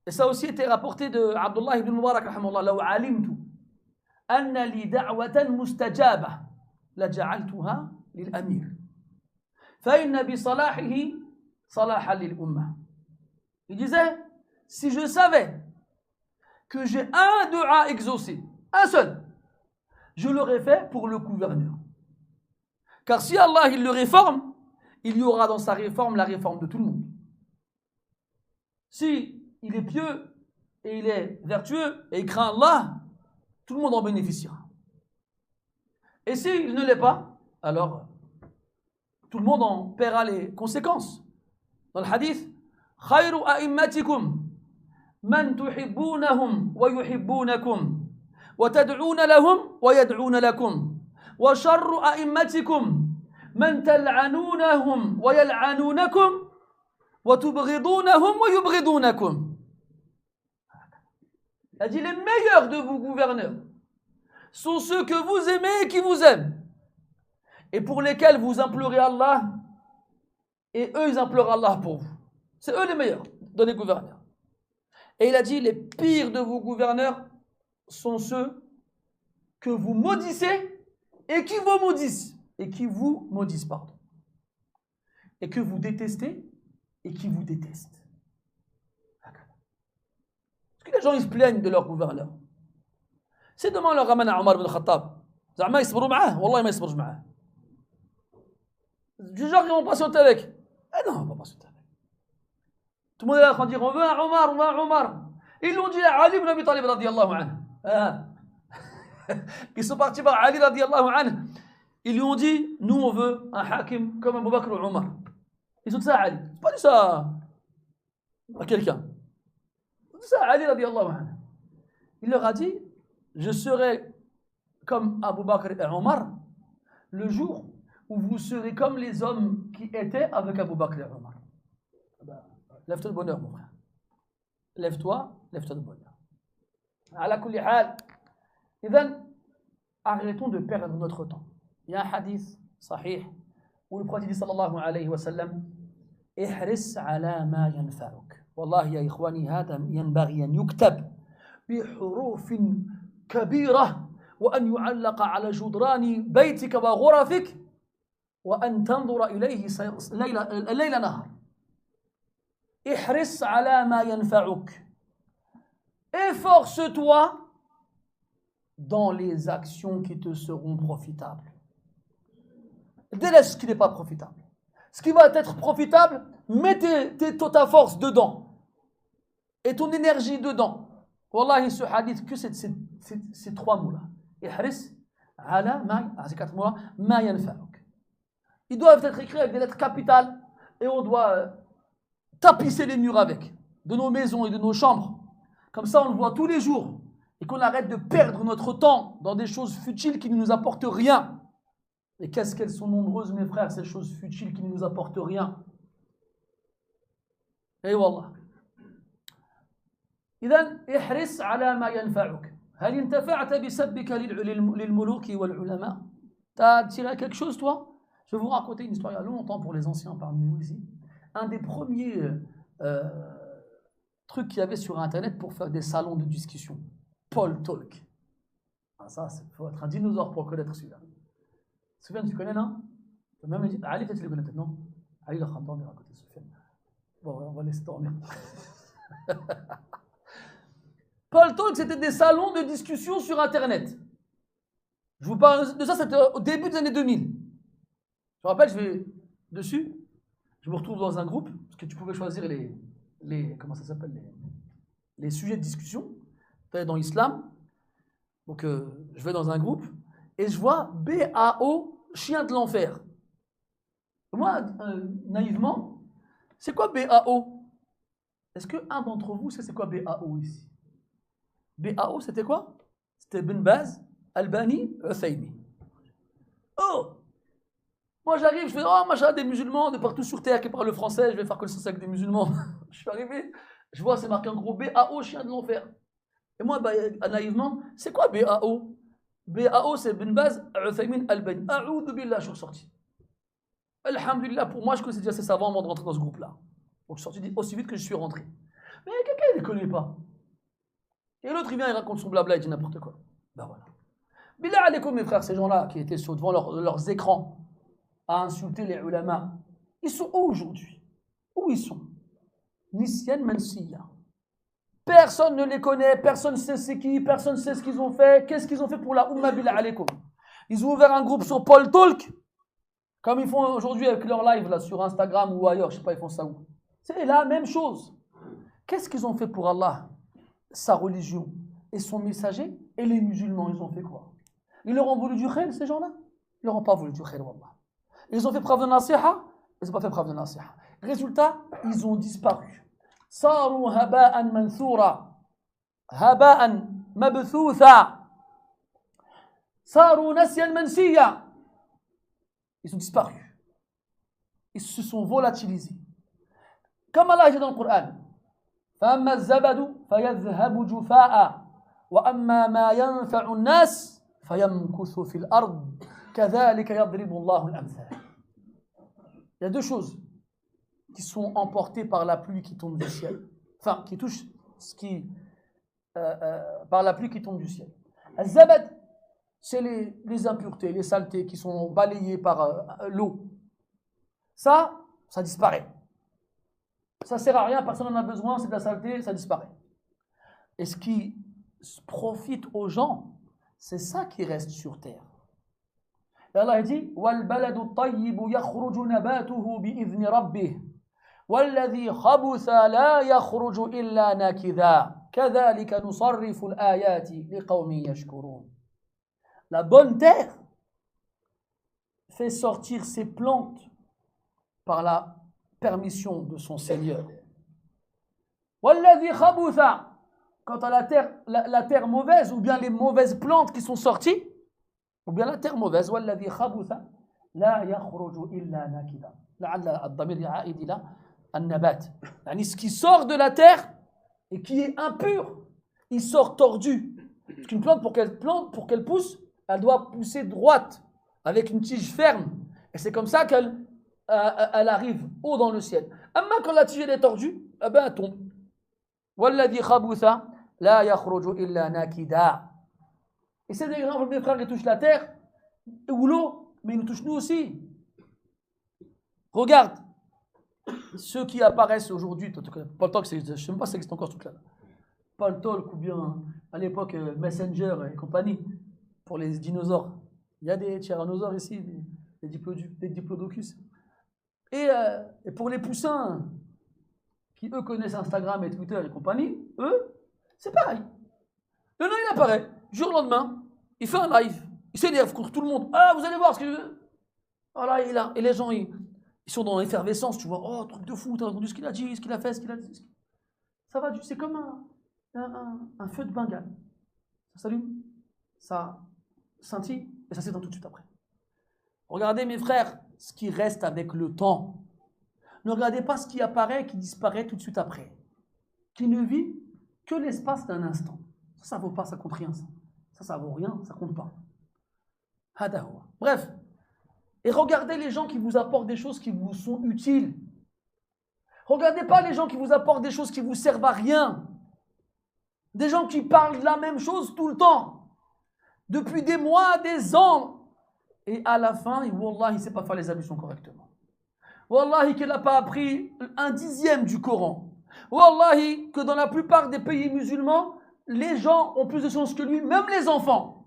Et ça aussi était rapporté de Abdullah ibn Mubarak, rahmatullah, لو علمت أن لي دعوة مستجابة لجعلتها للأمير فإن بصلاحه صلاحا للأمة. Il disait, si je savais que j'ai un dua exaucé, un seul, je l'aurais fait pour le gouverneur. Car si Allah il le réforme, il y aura dans sa réforme la réforme de tout le monde. Si il est pieux et il est vertueux et il craint Allah, tout le monde en bénéficiera. Et s'il ne l'est pas, alors tout le monde en paiera les conséquences. Dans le hadith, خير أئمتكم من تحبونهم ويحبونكم وتدعون لهم ويدعون لكم وشر أئمتكم من تلعنونهم ويلعنونكم وتبغضونهم ويبغضونكم. Il a dit les meilleurs de vos gouverneurs sont ceux que vous aimez et qui vous aiment et pour lesquels vous implorez Allah et eux ils implorent Allah pour vous. C'est eux les meilleurs de les gouverneurs. Et il a dit les pires de vos gouverneurs sont ceux que vous maudissez et qui vous maudissent et qui vous maudissent, pardon. Et que vous détestez et qui vous détestent. Parce que les gens ils se plaignent de leur gouverneur. C'est demain leur ramène à Omar ibn Khattab. زعما يصبروا معاه والله ما يصبرش معاه. Du genre ils vont patienter avec. Eh non, on va pas patienter avec. Tout le monde est là en train de dire on veut un Omar, on veut un Omar. Ils l'ont dit à Ali ibn Abi Talib radiyallahu anhu. Ils sont partis par Ali radiyallahu anhu. Ils lui ont dit nous on veut un hakim comme Abu Bakr ou Omar. Ils ont dit ça à Ali. C'est pas dit ça à quelqu'un. Ils ont dit ça à Ali radiyallahu anhu. Il leur a dit je serai comme Abu Bakr et Omar le jour où vous serez comme les hommes qui étaient avec Abu Bakr et Omar. Lève-toi de bonheur, mon frère. Lève-toi de bonheur. Ala kulli hal. Idhan, arrêtons de perdre notre temps. Il y a un hadith sahih où le prophète dit sallallahu alayhi wa sallam ihris ala ma yanfa'uk. Wallahi ya ikhwani hada yanbaghi an yuktab بحروف كبيرة وأن يعلق على جدران بيتك وغرفك وأن تنظر إليه الليل نهار. احرص على ما ينفعك. Efforce-toi dans les actions qui te seront profitables. Délaisse ce qui n'est pas profitable. Ce qui va être profitable, mets ta force dedans et ton énergie dedans. Wallahi, ce hadith, que ces trois mots-là. Ihris ala ces quatre mots-là, ma yanfa'uk. Ils doivent être écrits avec des lettres capitales et on doit tapisser les murs avec, de nos maisons et de nos chambres. Comme ça, on le voit tous les jours et qu'on arrête de perdre notre temps dans des choses futiles qui ne nous apportent rien. Et qu'est-ce qu'elles sont nombreuses, mes frères, ces choses futiles qui ne nous apportent rien. Et wallah. إذن احرص على ما ينفعك. هل انتفعت بسبك للملوك والعلماء؟ T'as tiré quelque chose, toi? Je vais vous raconter une histoire il y a longtemps pour les anciens parmi nous ici. Un des premiers trucs qu'il y avait sur Internet pour faire des salons de discussion. Paul Talk. Ah, ça, il faut être un dinosaure pour connaître celui-là. Soufiane, tu connais, non? Tu as même dit, Ali, peut-être tu le connais, peut-être, non? Ali, il est en train de dormir à côté de Soufiane. Bon, on va laisser dormir. Paul Talk, c'était des salons de discussion sur Internet. Je vous parle de ça, c'était au début des années 2000. Je me rappelle, je vais dessus, je me retrouve dans un groupe, parce que tu pouvais choisir les comment ça s'appelle, les sujets de discussion dans l'islam. Donc, je vais dans un groupe et je vois BAO, chien de l'enfer. Moi, naïvement, c'est quoi BAO? Est-ce qu'un d'entre vous sait c'est quoi BAO ici? BAO, c'était quoi? C'était Ben Baz, Albani, Uthaymi. Oh! Moi, j'arrive, je fais, oh, moi, j'ai des musulmans de partout sur terre qui parlent le français, je vais faire connaissance avec des musulmans. Je suis arrivé, je vois, c'est marqué en gros BAO, chien de l'enfer. Et moi, naïvement, c'est quoi BAO? BAO, c'est Ben Baz, Uthaymin, Albani. A'oudhu billah, je suis ressorti. Alhamdulillah, pour moi, je connaissais déjà ces savants avant de rentrer dans ce groupe-là. Donc, je suis sorti aussi vite que je suis rentré. Mais quelqu'un, il ne les connaît pas. Et l'autre, il vient, il raconte son blabla, il dit n'importe quoi. Ben voilà. Billah alaikum, mes frères, ces gens-là qui étaient devant leurs écrans à insulter les ulama, ils sont où aujourd'hui? Où ils sont? Nisyan Mansiya. Personne ne les connaît, personne ne sait c'est qui, personne ne sait ce qu'ils ont fait. Qu'est-ce qu'ils ont fait pour la Ummah billah alaikum? Ils ont ouvert un groupe sur Paul Talk, comme ils font aujourd'hui avec leur live là, sur Instagram ou ailleurs, je ne sais pas, ils font ça où. C'est la même chose. Qu'est-ce qu'ils ont fait pour Allah, sa religion et son messager? Et les musulmans, ils ont fait quoi? Ils leur ont voulu du khayr, ces gens-là? Ils leur ont pas voulu du khayr, wallah. Ils ont fait preuve de nasiha? Ils n'ont pas fait preuve de nasiha. Résultat, ils ont disparu. Saru haba'an manthura, haba'an mabthutha, saru nasyan mansiya. Ils ont disparu. Ils se sont volatilisés. Comme Allah dit dans le Coran, فَأَمَّا الزَّبَدُ فَيَذْهَبُ جُفَاءً وَأَمَّا مَا يَنْفَعُ النَّاسِ فَيَمْكُثُ فِي الْأَرْضِ كَذَلِكَ يَضْرِبُ اللَّهُ الْأَمْثَالَ. Il y a deux choses qui sont emportées par la pluie qui tombe du ciel. Enfin, qui touchent par la pluie qui tombe du ciel. Al-Zabad, c'est les impuretés, les saletés qui sont balayées par l'eau. Ça disparaît. Ça ne sert à rien, personne n'en a besoin, c'est de la saleté, ça disparaît. Et ce qui profite aux gens, c'est ça qui reste sur terre. Et Allah dit وَالْبَلَدُ الطَّيِّبُ يَخْرُجُ نَبَاتُهُ بِإِذْنِ رَبِّهِ وَالَّذِي خَبُثَ لَا يَخْرُجُ إِلَّا نَكِذًا كَذَلِكَ نُصَرِّفُ الْآيَاتِ لِقَوْمٍ يَشْكُرُونَ. La bonne terre fait sortir ses plantes par la permission de son Seigneur. وَالَّذِي خَبُثَ, quant à la terre mauvaise, ou bien les mauvaises plantes qui sont sorties, ou bien la terre mauvaise, وَالَّذِي خَبُثَ لَا يَخْرُجُ إِلَّا نَكِذًا. لعل الضمير يعائد إلى النبات. يعني ce qui sort de la terre et qui est impur, il sort tordu. Parce qu'une plante, pour qu'elle pousse, elle doit pousser droite, avec une tige ferme. Et c'est comme ça qu'elle arrive haut dans le ciel. Amma quand la tige est tordue, eh ben elle tombe. وَالَّذِي خَبُثَ لَا يَخْرُجُ إِلَّا نَكِذًا. Et c'est des grands mes frères qui touchent la terre ou l'eau, mais ils nous touchent nous aussi. Regarde, ceux qui apparaissent aujourd'hui, Paul Talk, je ne sais même pas si ça existe encore ce truc-là. Paul Talk ou bien à l'époque Messenger et compagnie, pour les dinosaures. Il y a des tyrannosaures ici, des diplodocus. Et pour les poussins qui eux connaissent Instagram et Twitter et compagnie, eux, c'est pareil. Le nain il apparaît, du jour au lendemain, il fait un live, il s'énerve contre tout le monde. Ah, vous allez voir ce que je veux. Voilà, il est là. Et les gens, ils sont dans l'effervescence, tu vois. Oh, truc de fou, t'as entendu ce qu'il a dit, ce qu'il a fait, ce qu'il a dit. Ça va, c'est comme un feu de Bengale. Ça s'allume, ça scintille et ça s'éteint tout de suite après. Regardez mes frères, ce qui reste avec le temps. Ne regardez pas ce qui apparaît et qui disparaît tout de suite après. Qui ne vit que l'espace d'un instant. Ça ne vaut pas, ça compte rien. Ça vaut rien, ça compte pas. Bref. Et regardez les gens qui vous apportent des choses qui vous sont utiles. Regardez pas les gens qui vous apportent des choses qui vous servent à rien. Des gens qui parlent de la même chose tout le temps. Depuis des mois, des ans. Et à la fin, wallah, il ne sait pas faire les ablutions correctement. Wallahi, qu'il n'a pas appris 1/10 du Coran. Wallahi, que dans la plupart des pays musulmans, les gens ont plus de science que lui, même les enfants.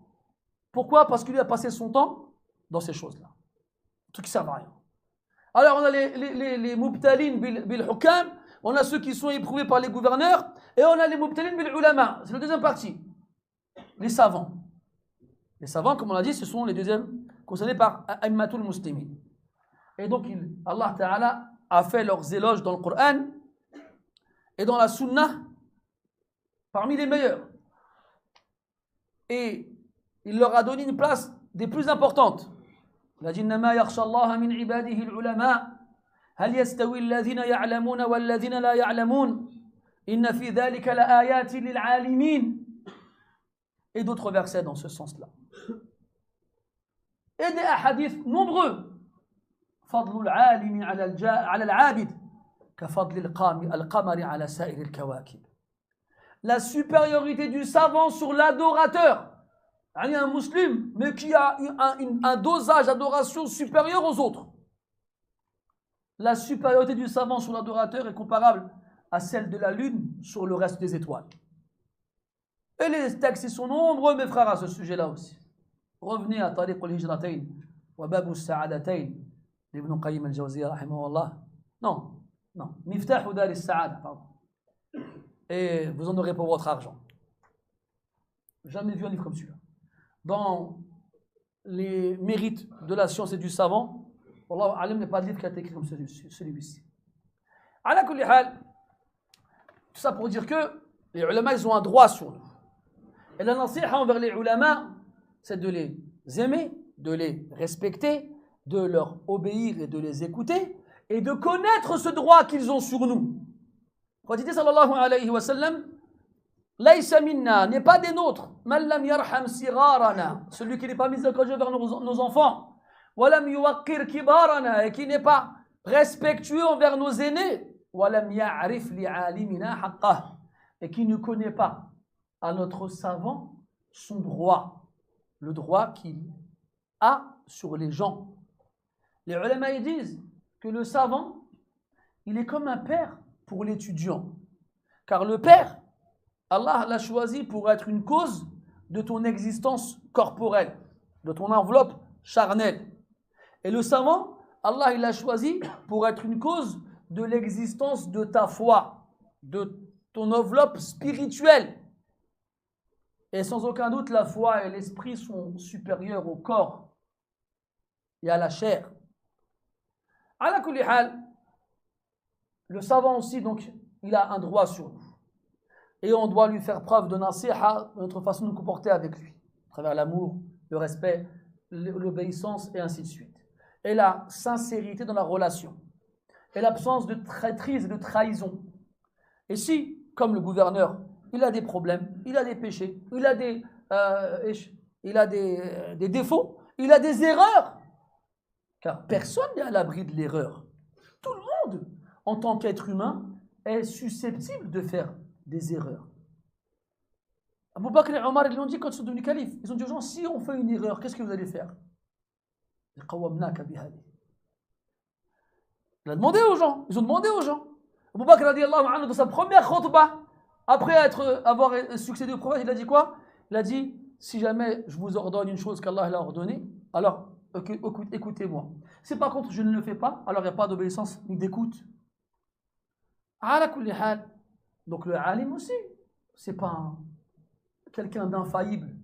Pourquoi? Parce qu'il a passé son temps dans ces choses-là. Tout qui ne servent à rien. Alors on a les mubtalin bil hukam, on a ceux qui sont éprouvés par les gouverneurs, Et on a les mubtalin bil ulama, c'est le deuxième parti. Les savants. Les savants, comme on l'a dit, ce sont les deuxièmes concernés par A'immatul Muslimin. Et donc, Allah Ta'ala a fait leurs éloges dans le Coran et dans la Sunna parmi les meilleurs. Et il leur a donné une place des plus importantes. Il a dit إنما يخشى الله من عباده العلماء هل يستوي الذين يعلمون والذين لا يعلمون إن في ذلك لآيات للعالمين. Et d'autres versets dans ce sens-là. Et des hadiths nombreux. فضل العالم على العابد كفضل القمر على سائر الكواكب. La supériorité du savant sur l'adorateur. Un musulman, mais qui a un dosage d'adoration supérieur aux autres. La supériorité du savant sur l'adorateur est comparable à celle de la lune sur le reste des étoiles. Et les textes sont nombreux, mes frères, à ce sujet-là aussi. Revenez à Tariq al-Hijratayn wa Bab al-Sa'adatayn d'Ibn Qayyim al-Jawziyya, rahimahullah. Non, Miftah Dar al-Sa'ada, pardon. Et vous en aurez pour votre argent. Jamais vu un livre comme celui-là. Dans les mérites de la science et du savant, Wallahu a'lam, n'est pas de livre qui a été écrit comme celui-ci. Ala kulli hal, tout ça pour dire que les ulama, ils ont un droit sur nous. Et la nasiha envers les ulama, c'est de les aimer, de les respecter, de leur obéir et de les écouter, et de connaître ce droit qu'ils ont sur nous. Quand il dit sallallahu alayhi wa sallam, Laïsa minna, n'est pas des nôtres, man lam yarham sirarana, celui qui n'est pas miséricordieux vers nos enfants, walam yuwaqqir kibarana, et qui n'est pas respectueux envers nos aînés, walam ya'rif li'alimina haqqah, et qui ne connaît pas à notre savant son droit, le droit qu'il a sur les gens. Les ulama ils disent que le savant, il est comme un père pour l'étudiant. Car le père, Allah l'a choisi pour être une cause de ton existence corporelle, de ton enveloppe charnelle. Et le savant, Allah il l'a choisi pour être une cause de l'existence de ta foi, de ton enveloppe spirituelle. Et sans aucun doute, la foi et l'esprit sont supérieurs au corps et à la chair. Ala kulli hal, le savant aussi, donc, il a un droit sur nous. Et on doit lui faire preuve de nasiha, de notre façon de nous comporter avec lui, à travers l'amour, le respect, l'obéissance et ainsi de suite. Et la sincérité dans la relation. Et l'absence de traîtrise et de trahison. Et si, comme le gouverneur, il a des problèmes, il a des péchés, il a des défauts, il a des erreurs, car personne n'est à l'abri de l'erreur. Tout le monde, en tant qu'être humain, est susceptible de faire des erreurs. Abu Bakr et Omar, ils l'ont dit quand ils sont devenus califes. Ils ont dit aux gens, si on fait une erreur, qu'est-ce que vous allez faire? Il a demandé aux gens, ils ont demandé aux gens. Abu Bakr radiyallahu anhu, dans sa première khutbah, après avoir succédé au prophète, il a dit quoi? Il a dit, si jamais je vous ordonne une chose qu'Allah l'a ordonnée, alors écoutez-moi. Si par contre je ne le fais pas, alors il n'y a pas d'obéissance ni d'écoute. Ala kulli hal. Donc le alim aussi, c'est pas quelqu'un d'infaillible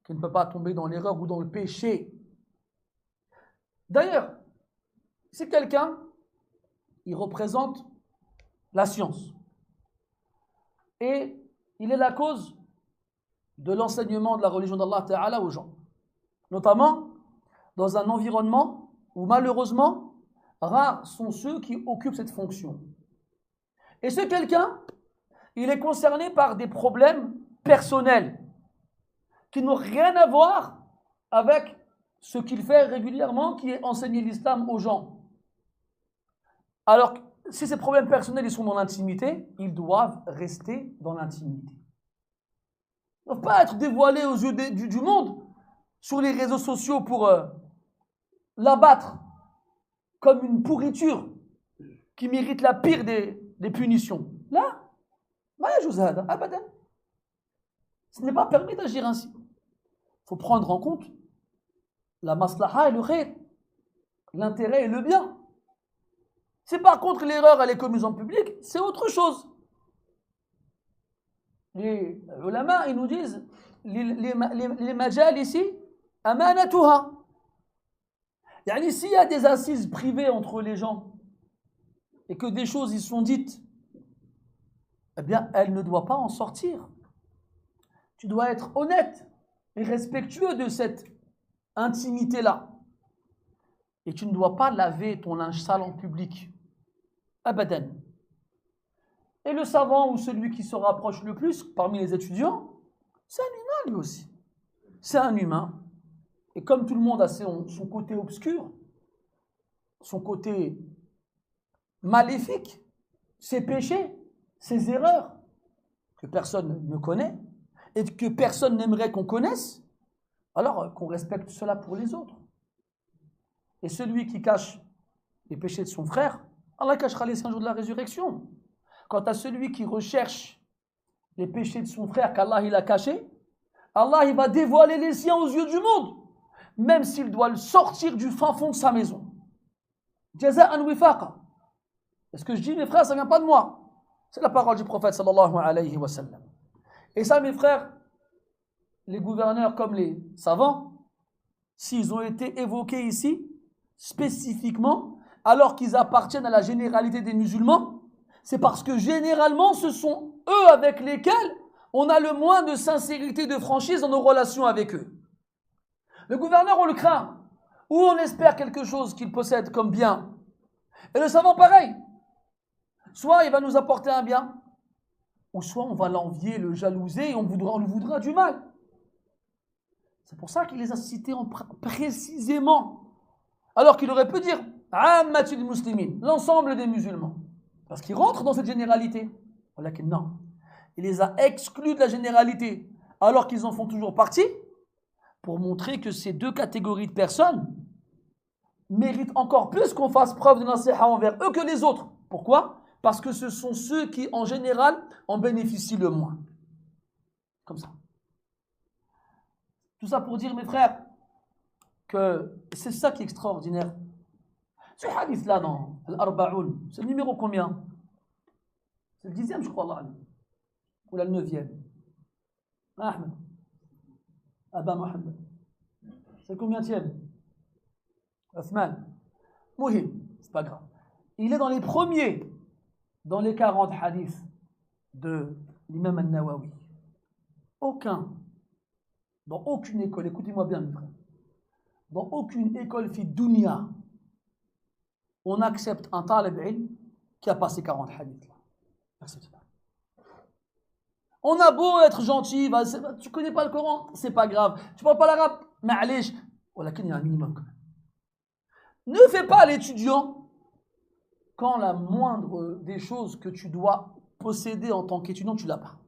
qui ne peut pas tomber dans l'erreur ou dans le péché. D'ailleurs, c'est quelqu'un, il représente la science. Et il est la cause de l'enseignement de la religion d'Allah Ta'ala aux gens. Notamment dans un environnement où malheureusement, rares sont ceux qui occupent cette fonction. Et ce quelqu'un, il est concerné par des problèmes personnels qui n'ont rien à voir avec ce qu'il fait régulièrement, qui est enseigner l'islam aux gens. Alors, si ces problèmes personnels ils sont dans l'intimité, ils doivent rester dans l'intimité. Ils ne doivent pas être dévoilés aux yeux du monde sur les réseaux sociaux pour l'abattre comme une pourriture qui mérite la pire des punitions. Là, ce n'est pas permis d'agir ainsi. Il faut prendre en compte la maslaha et le khair, l'intérêt et le bien. Si par contre l'erreur elle est commise en public, c'est autre chose. les ulama, ils nous disent les majalisi amanatuha. Yani, s'il y a des assises privées entre les gens et que des choses y sont dites, eh bien, elle ne doit pas en sortir. Tu dois être honnête et respectueux de cette intimité-là. Et tu ne dois pas laver ton linge sale en public. Abadan. Et le savant ou celui qui se rapproche le plus parmi les étudiants, c'est un humain lui aussi. C'est un humain. Et comme tout le monde a son côté obscur, son côté maléfique, ses péchés, ses erreurs, que personne ne connaît et que personne n'aimerait qu'on connaisse, alors qu'on respecte cela pour les autres. Et celui qui cache les péchés de son frère, Allah cachera les un jour de la résurrection. Quant à celui qui recherche les péchés de son frère qu'Allah il a cachés, Allah il va dévoiler les siens aux yeux du monde, même s'il doit le sortir du fin fond de sa maison. Jaza'an wifaqa. Et ce que je dis, mes frères, ça ne vient pas de moi. C'est la parole du prophète sallallahu alayhi wa sallam. Et ça, mes frères, les gouverneurs comme les savants, s'ils ont été évoqués ici, spécifiquement, alors qu'ils appartiennent à la généralité des musulmans, c'est parce que généralement, ce sont eux avec lesquels on a le moins de sincérité, de franchise dans nos relations avec eux. Le gouverneur, on le craint, ou on espère quelque chose qu'il possède comme bien. Et le savant, pareil. Soit il va nous apporter un bien, ou soit on va l'envier, le jalouser, et on lui voudra du mal. C'est pour ça qu'il les a cités précisément. Alors qu'il aurait pu dire Ammatul muslimin, l'ensemble des musulmans. Parce qu'ils rentrent dans cette généralité. Non. Il les a exclus de la généralité, alors qu'ils en font toujours partie, pour montrer que ces deux catégories de personnes méritent encore plus qu'on fasse preuve de nasiha envers eux que les autres. Pourquoi ? Parce que ce sont ceux qui, en général, en bénéficient le moins. Comme ça. Tout ça pour dire, mes frères, que c'est ça qui est extraordinaire. Ce hadith-là dans l'Arba'oun, c'est le numéro combien? C'est le 10e, je crois, Allah. Ou le 9e. Ahmed. Abba Mohammed. C'est le combienième? Othman. Mouhim, c'est pas grave. Il est dans les premiers, dans les 40 hadiths de l'imam al-Nawawi. Dans aucune école, écoutez-moi bien, mes frères, dans aucune école fi dunya, on accepte un talib ilm qui a passé 40 hadiths. N'accepte pas. On a beau être gentil, tu connais pas le Coran, c'est pas grave. Tu parles pas l'arabe, ma'alish. Il y a un minimum quand même. Ne fais pas l'étudiant quand la moindre des choses que tu dois posséder en tant qu'étudiant, tu l'as pas.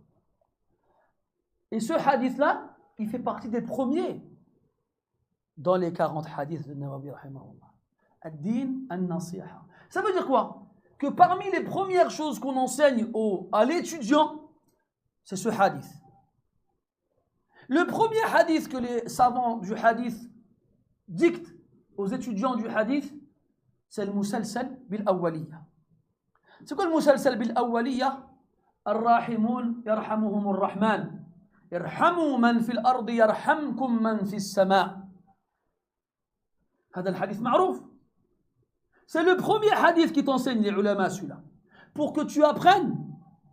Et ce hadith-là, il fait partie des premiers dans les 40 hadiths de Nawawi rahimahullah. Ad-din an-nasiha. Ça veut dire quoi? Que parmi les premières choses qu'on enseigne à l'étudiant, c'est ce hadith. Le premier hadith que les savants du hadith dictent aux étudiants du hadith, c'est le musalsal bil awwaliyya. C'est quoi le musalsal bil awwaliyya? Ar-rahimun yarhamuhumur rahman. Irhamu man fil ardi yarhamkum man fis sama'. هذا الحديث معروف. C'est le premier hadith qui t'enseigne les ulama celui-là. Pour que tu apprennes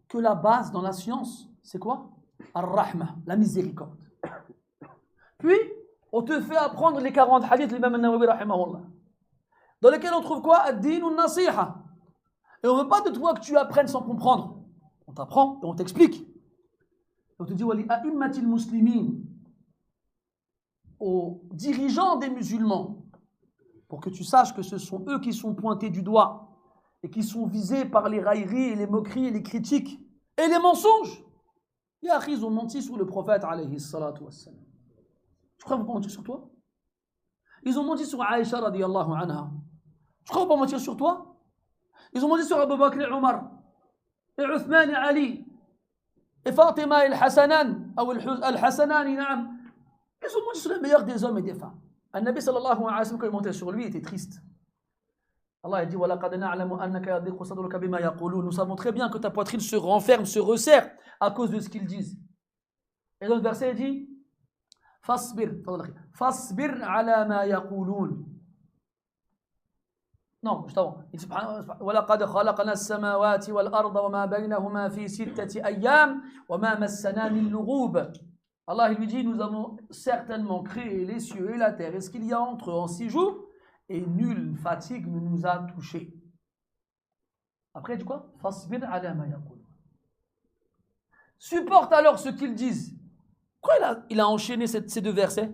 que la base dans la science, c'est quoi? Ar-Rahma, la miséricorde. Puis, on te fait apprendre les 40 hadiths de l'imam al-Nawawi rahimahullah, dans lesquels on trouve quoi? Ad-din ou nasiha. Et on ne veut pas de toi que tu apprennes sans comprendre. On t'apprend et on t'explique. Et on te dit, wali a'immatil muslimin, aux dirigeants des musulmans, pour que tu saches que ce sont eux qui sont pointés du doigt et qui sont visés par les railleries et les moqueries et les critiques et les mensonges. Ya akhi, ils ont menti sur le prophète alayhi salatu wassalam. Tu crois qu'ils vont pas mentir sur toi? Ils ont menti sur Aïcha radiyallahu anha. Tu crois qu'ils vont pas mentir sur toi? Ils ont menti sur Abu Bakr et Omar et Uthman et Ali et Fatima et Al-Hassanan ou Al-Hassanani, naam. Ils ont menti sur les meilleurs des hommes et des femmes. Le Nabi sallallahu alayhi wa sallam, quand il montait sur lui, il était triste. Allah dit وَلَقَدْ نَعْلَمُ أَنَّكَ يَضِيقُ صَدْرُكَ بِمَا يَقُولُونَ. Nous savons très bien que ta poitrine se renferme, se resserre à cause de ce qu'ils disent. Et dans le verset, il dit فَاصْبِرْ عَلَى مَا يَقُولُونَ. Non, juste avant. وَلَقَدْ خَلَقْنَا السَّمَاوَاتِ وَالْأَرْضَ وَمَا بَيْنَهُمَا فِي سِتَّةِ أَيَّامٍ وَمَا مَسَّنَا مِن لُغُوبٍ. Allah lui dit, nous avons certainement créé les cieux et la terre et ce qu'il y a entre eux en 6 jours, et nulle fatigue ne nous a touchés. Après, il dit quoi? فَاصْبِرْ عَلَى مَا يَقُولُونَ. Supporte alors ce qu'ils disent. Pourquoi il a enchaîné ces deux versets?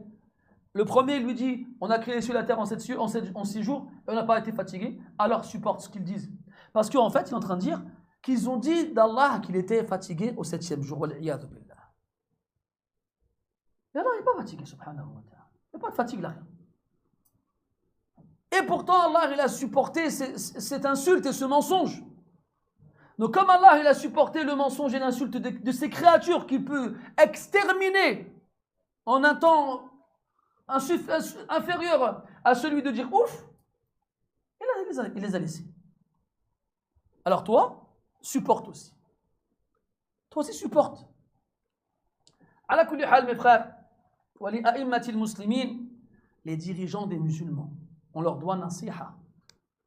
Le premier, il lui dit, on a créé les cieux et la terre en 6 jours, et on n'a pas été fatigué, alors supporte ce qu'ils disent. Parce qu'en fait, il est en train de dire qu'ils ont dit d'Allah qu'il était fatigué au 7e jour. Wal-iyadhu billah. Et Allah n'est pas fatigué, subhanahu wa ta'ala. Il n'y a pas de fatigue là. Et pourtant, Allah, il a supporté cette insulte et ce mensonge. Donc, comme Allah, il a supporté le mensonge et l'insulte de ces créatures qu'il peut exterminer en un temps inférieur à celui de dire ouf, il les a laissés. Alors toi, supporte aussi. Toi aussi, supporte. Ala kulli hal, mes frères, wali a'immatil muslimin, les dirigeants des musulmans, on leur doit nasiha.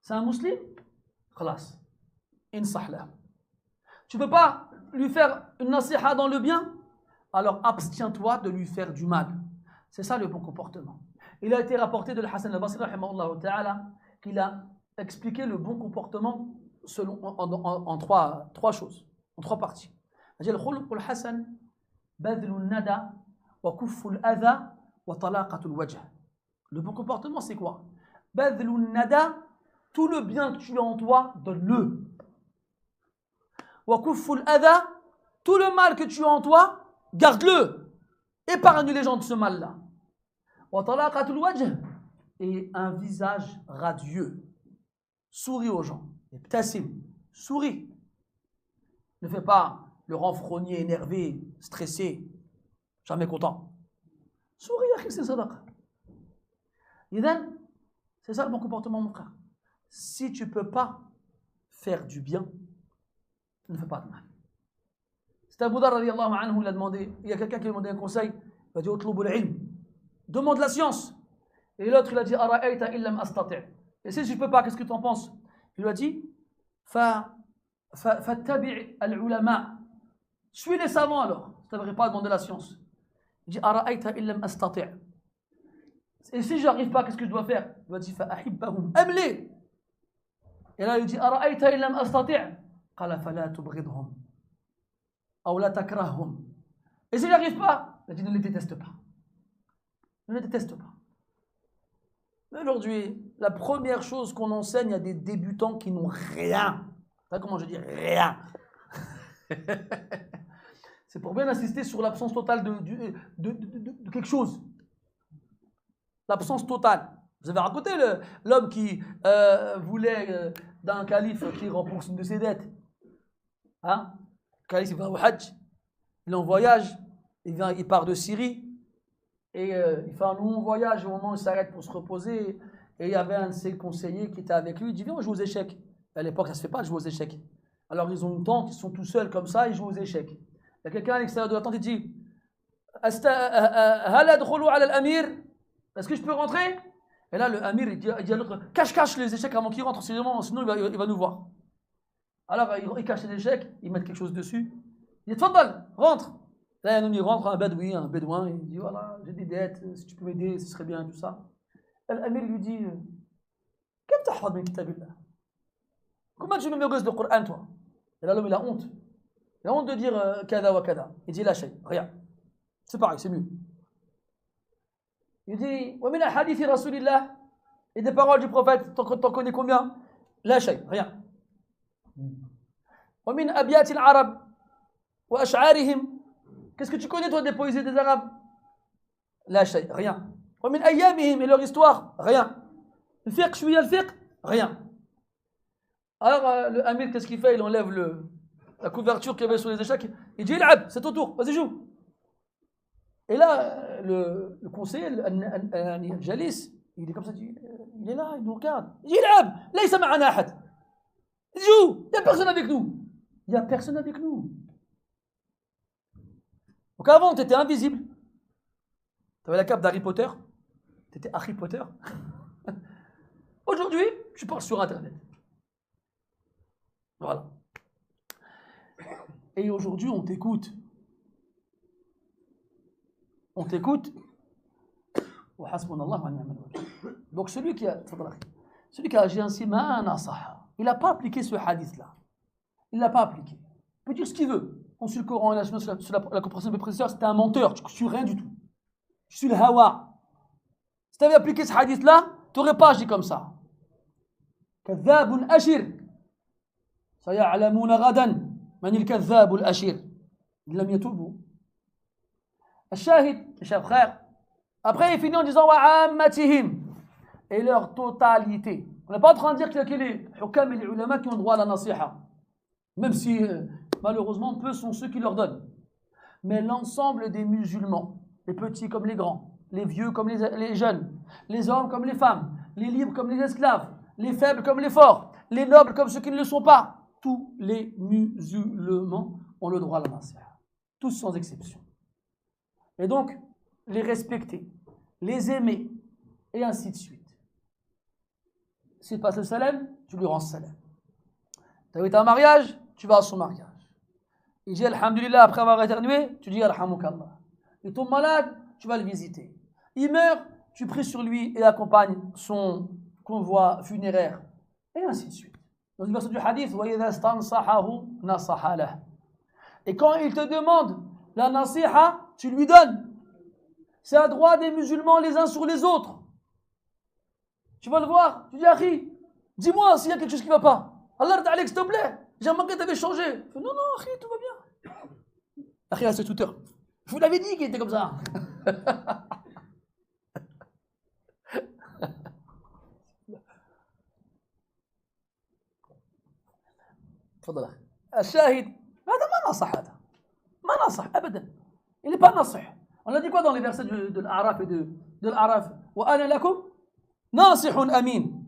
C'est un musulman? Khalas. Insah lahu. Tu ne peux pas lui faire une nasiha dans le bien? Alors abstiens-toi de lui faire du mal. C'est ça le bon comportement. Il a été rapporté de Hassan al-Basri qu'il a expliqué le bon comportement en trois choses, en 3 parties. Il a dit le Hassan, badlun nada, wa kufful adha, wa talaqatul wajh. Le bon comportement, c'est quoi? Badlun nada, tout le bien que tu as en toi, donne-le. Wa kufful adha, tout le mal que tu as en toi, garde-le. Épargne les gens de ce mal-là. Wa talaqatul wajh, et un visage radieux. Souris aux gens. Ibtasim, souris. Ne fais pas le renfrogné, énervé, stressé, jamais content. Souris, c'est sadaqa. C'est ça le bon comportement, mon frère. Si tu ne peux pas faire du bien, ne fais pas de mal. C'est Abu Dharr radiyallahu anhu, il a demandé, il y a quelqu'un qui lui a demandé un conseil, il a dit utlubul ilm, demande la science. Et l'autre il a dit ara'ayta illam astati'. Et si je ne peux pas, qu'est-ce que tu en penses? Il lui a dit fattabi' al-ulama, suis les savants alors. Tu ne devrais pas demander la science. Il dit ara'ayta illam astati'. Et si je n'arrive pas, qu'est-ce que je dois faire? Il lui a dit fa'ahibbahum, aime-les. Et là il dit ara'ayta illam astati'. Qala fala tubghidhum. Ou la takrahhum. Et si je n'arrive pas, il a dit ne les déteste pas. Ne les déteste pas. Aujourd'hui, la première chose qu'on enseigne à des débutants qui n'ont rien, ça comment je dis rien, c'est pour bien insister sur l'absence totale de quelque chose. L'absence totale. Vous avez raconté l'homme qui voulait d'un calife qui rembourse une de ses dettes. Hein? Le calife il va au Hajj, il est en voyage, il part de Syrie. Et il fait un long voyage, au moment où il s'arrête pour se reposer, et il y avait un de ses conseillers qui était avec lui, il dit viens on joue aux échecs. À l'époque ça ne se fait pas de jouer aux échecs. Alors ils ont une tente, ils sont tout seuls comme ça, ils jouent aux échecs. Il y a quelqu'un à l'extérieur de la tente, il dit est-ce que je peux rentrer? Et là le Amir il dit à l'autre cache les échecs avant qu'il rentre, sinon il va nous voir. Alors il cache les échecs, il met quelque chose dessus, il dit tfaddal, rentre. Là, un homme, il rentre, un bédouin, il dit voilà, j'ai des dettes, si tu peux m'aider, ce serait bien, tout ça. L'Amir lui dit comment tu me mémorises le Coran, toi? Et là, l'homme, il a honte. Il a honte de dire kada wa kada. Il dit la shay, rien. C'est pareil, c'est mieux. Il dit wa min al-hadithi rasulillah, et des paroles du prophète, t'en connais combien? La shay, rien. Wa min abiyati al-arab wa ash'arihim. Qu'est-ce que tu connais, toi, des poésies des Arabes? La shay, rien. Wa min ayyamihim, et leur histoire? Rien. Le fiqh, shouya al fiqh? Rien. Alors, le Amir, qu'est-ce qu'il fait? Il enlève la couverture qu'il y avait sur les échecs. Il dit, Il'ab, c'est ton tour, vas-y, joue. Et là, le conseiller, le Jalis, Il est comme ça, il est là, il nous regarde. Il dit, Ilab, laysa ma'ana ahad. Il joue, il n'y a personne avec nous. Il n'y a personne avec nous. Donc avant, tu étais invisible. Tu avais la cape d'Harry Potter. Tu étais Harry Potter. Aujourd'hui, tu parles sur Internet. Voilà. Et aujourd'hui, on t'écoute. On t'écoute. Donc celui qui a agi ainsi, il n'a pas appliqué ce hadith-là. Il ne l'a pas appliqué. Il peut dire ce qu'il veut. On suit le Coran et la Sunna sur la compréhension des prédécesseurs, c'était un menteur, tu ne suis rien du tout. Je suis le hawa. Si tu avais appliqué ce hadith-là, tu n'aurais pas agi comme ça. كذاب أشر سيعلمون غدا من الكذاب الأشر إن لم يتوبوا. الشاهد, mes chers frères, après il finit en disant وعامتهم et leur totalité. On n'est pas en train de dire qu'il y a les hukam et les ulama qui ont droit à la nasiha, même si malheureusement peu sont ceux qui leur donnent. Mais l'ensemble des musulmans, les petits comme les grands, les vieux comme les jeunes, les hommes comme les femmes, les libres comme les esclaves, les faibles comme les forts, les nobles comme ceux qui ne le sont pas, tous les musulmans ont le droit à la nasiha, tous sans exception. Et donc, les respecter, les aimer, et ainsi de suite. S'il passe le salam, tu lui rends salam. Tu as eu un mariage, tu vas à son mariage. Il dit Alhamdulillah après avoir éternué, tu dis Alhamdulillah. Il tombe malade, tu vas le visiter. Il meurt, tu pries sur lui et accompagnes son convoi funéraire. Et ainsi de suite. Dans une version du hadith, et quand il te demande la nasiha, tu lui donnes. C'est un droit des musulmans les uns sur les autres. Tu vas le voir, tu dis Akhi, dis-moi s'il y a quelque chose qui ne va pas. Allah s'il te plaît, j'ai remarqué que tu avais changé. Non, non, Akhi, tout va bien. Akhi, c'est Twitter. Je vous l'avais dit qu'il était comme ça. تفضل أخي. الشاهد هذا ما نصح هذا. ما نصح أبدا. Il n'est pas نصح. On a dit quoi dans les versets de l'Araf et de l'Araf وأنا لكم ناصح أمين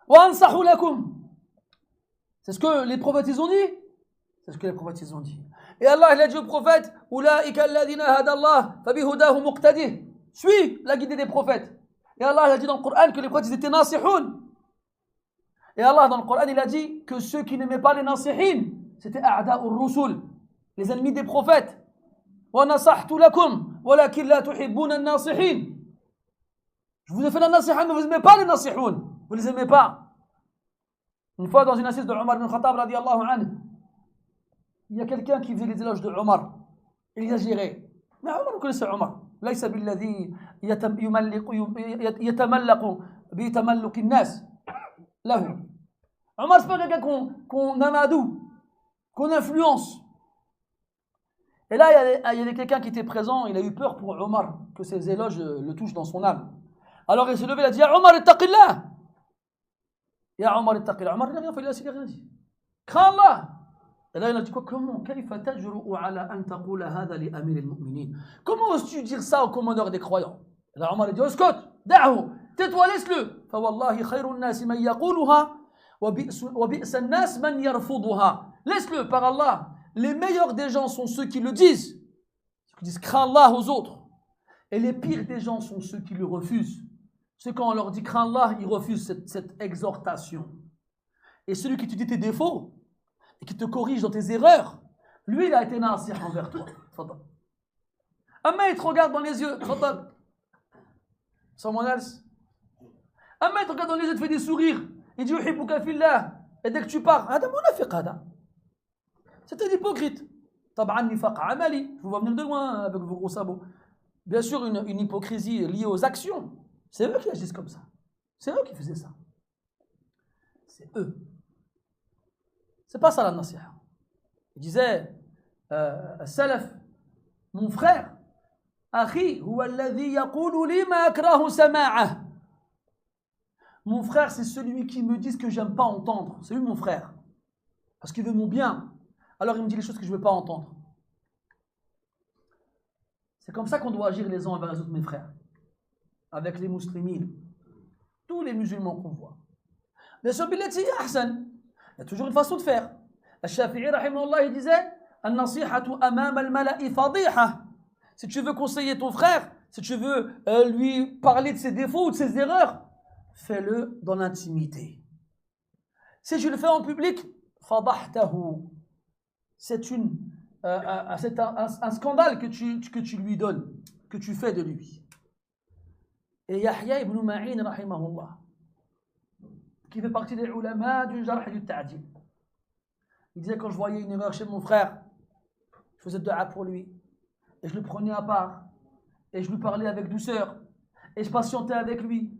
وأنصح لكم. C'est ce que les prophètes ils ont dit. C'est ce que les prophètes ils ont dit. Et Allah il a dit aux prophètes أولئك الذين هدى الله فبهداه مقتده. Suis la guidée des prophètes. Et Allah il a dit dans le Coran que les prophètes ils étaient nasihoun. Et Allah dans le Coran il a dit que ceux qui n'aimaient pas les nasihin c'était a'da'ur rusul, les ennemis des prophètes. Wa nasahtu lakum walakin la tuhibbuna an-nasihin. Je vous ai fait la nasiha mais vous n'aimez pas les nasihoun, vous les aimez pas. Une fois dans une assise de Omar ibn Khattab radiyallahu anhu, il y a quelqu'un qui faisait les éloges de Omar, il exagérait. Mais Omar connaissait Omar. ليس بالذي يتملق بتملق الناس. Là, Omar, c'est pas quelqu'un qu'on amadoue, qu'on influence. Et là, il y a quelqu'un qui était présent, il a eu peur pour Omar, que ses éloges le touchent dans son âme. Alors il s'est levé, il a dit Ya Omar, ittaqillah. Ya Omar, ittaqillah. Omar, il n'a rien fait, il n'a rien dit. Crains Allah. Et là, il a dit quoi? Comment oses-tu dire ça au commandeur des croyants? Et là, Omar a dit Uskut, da'hu. Tais-toi, laisse-le. فوالله خير الناس من يقولها وبئس الناس من يرفضها. Laisse-le, par Allah. Les meilleurs des gens sont ceux qui le disent. Ceux qui disent crains Allah aux autres. Et les pires des gens sont ceux qui le refusent. Ceux quand on leur dit crains Allah, ils refusent cette exhortation. Et celui qui te dit tes défauts et qui te corrige dans tes erreurs, lui il a été nasih envers toi. Amma il te regarde dans les yeux. Someone else. Un maître regarde dans les yeux, te fait des sourires. Il dit Uhibbuka fillah. Et dès que tu pars, hada munafiq hada. C'est un hypocrite. Tab'an nifaq amali. Je vous vois venir de loin avec vos gros sabots. Bien sûr, une hypocrisie liée aux actions. C'est eux qui agissent comme ça. C'est eux qui faisaient ça. C'est eux. C'est pas ça la nasiha. Il disait Salaf, mon frère, Akhi, huwa alladhi yaqulu li ma akrahu sama'ah. Mon frère, c'est celui qui me dit ce que j'aime pas entendre. C'est lui mon frère. Parce qu'il veut mon bien. Alors il me dit les choses que je ne veux pas entendre. C'est comme ça qu'on doit agir les uns envers les autres, mes frères. avec les musulmans, tous les musulmans qu'on voit. Bien sûr, billati ahsan. Il y a toujours une façon de faire. Al-Shafi'i, rahimahullah, il disait An-nasihatu amam al-mala'i fadiha. Si tu veux conseiller ton frère, si tu veux lui parler de ses défauts ou de ses erreurs, fais-le dans l'intimité. Si tu le fais en public, fadahtahu. C'est un scandale que tu lui donnes, que tu fais de lui. Et Yahya ibn Ma'in, rahimahullah, qui fait partie des ulama du jarh et du ta'dil, il disait quand je voyais une erreur chez mon frère, je faisais dua pour lui, et je le prenais à part, et je lui parlais avec douceur, et je patientais avec lui,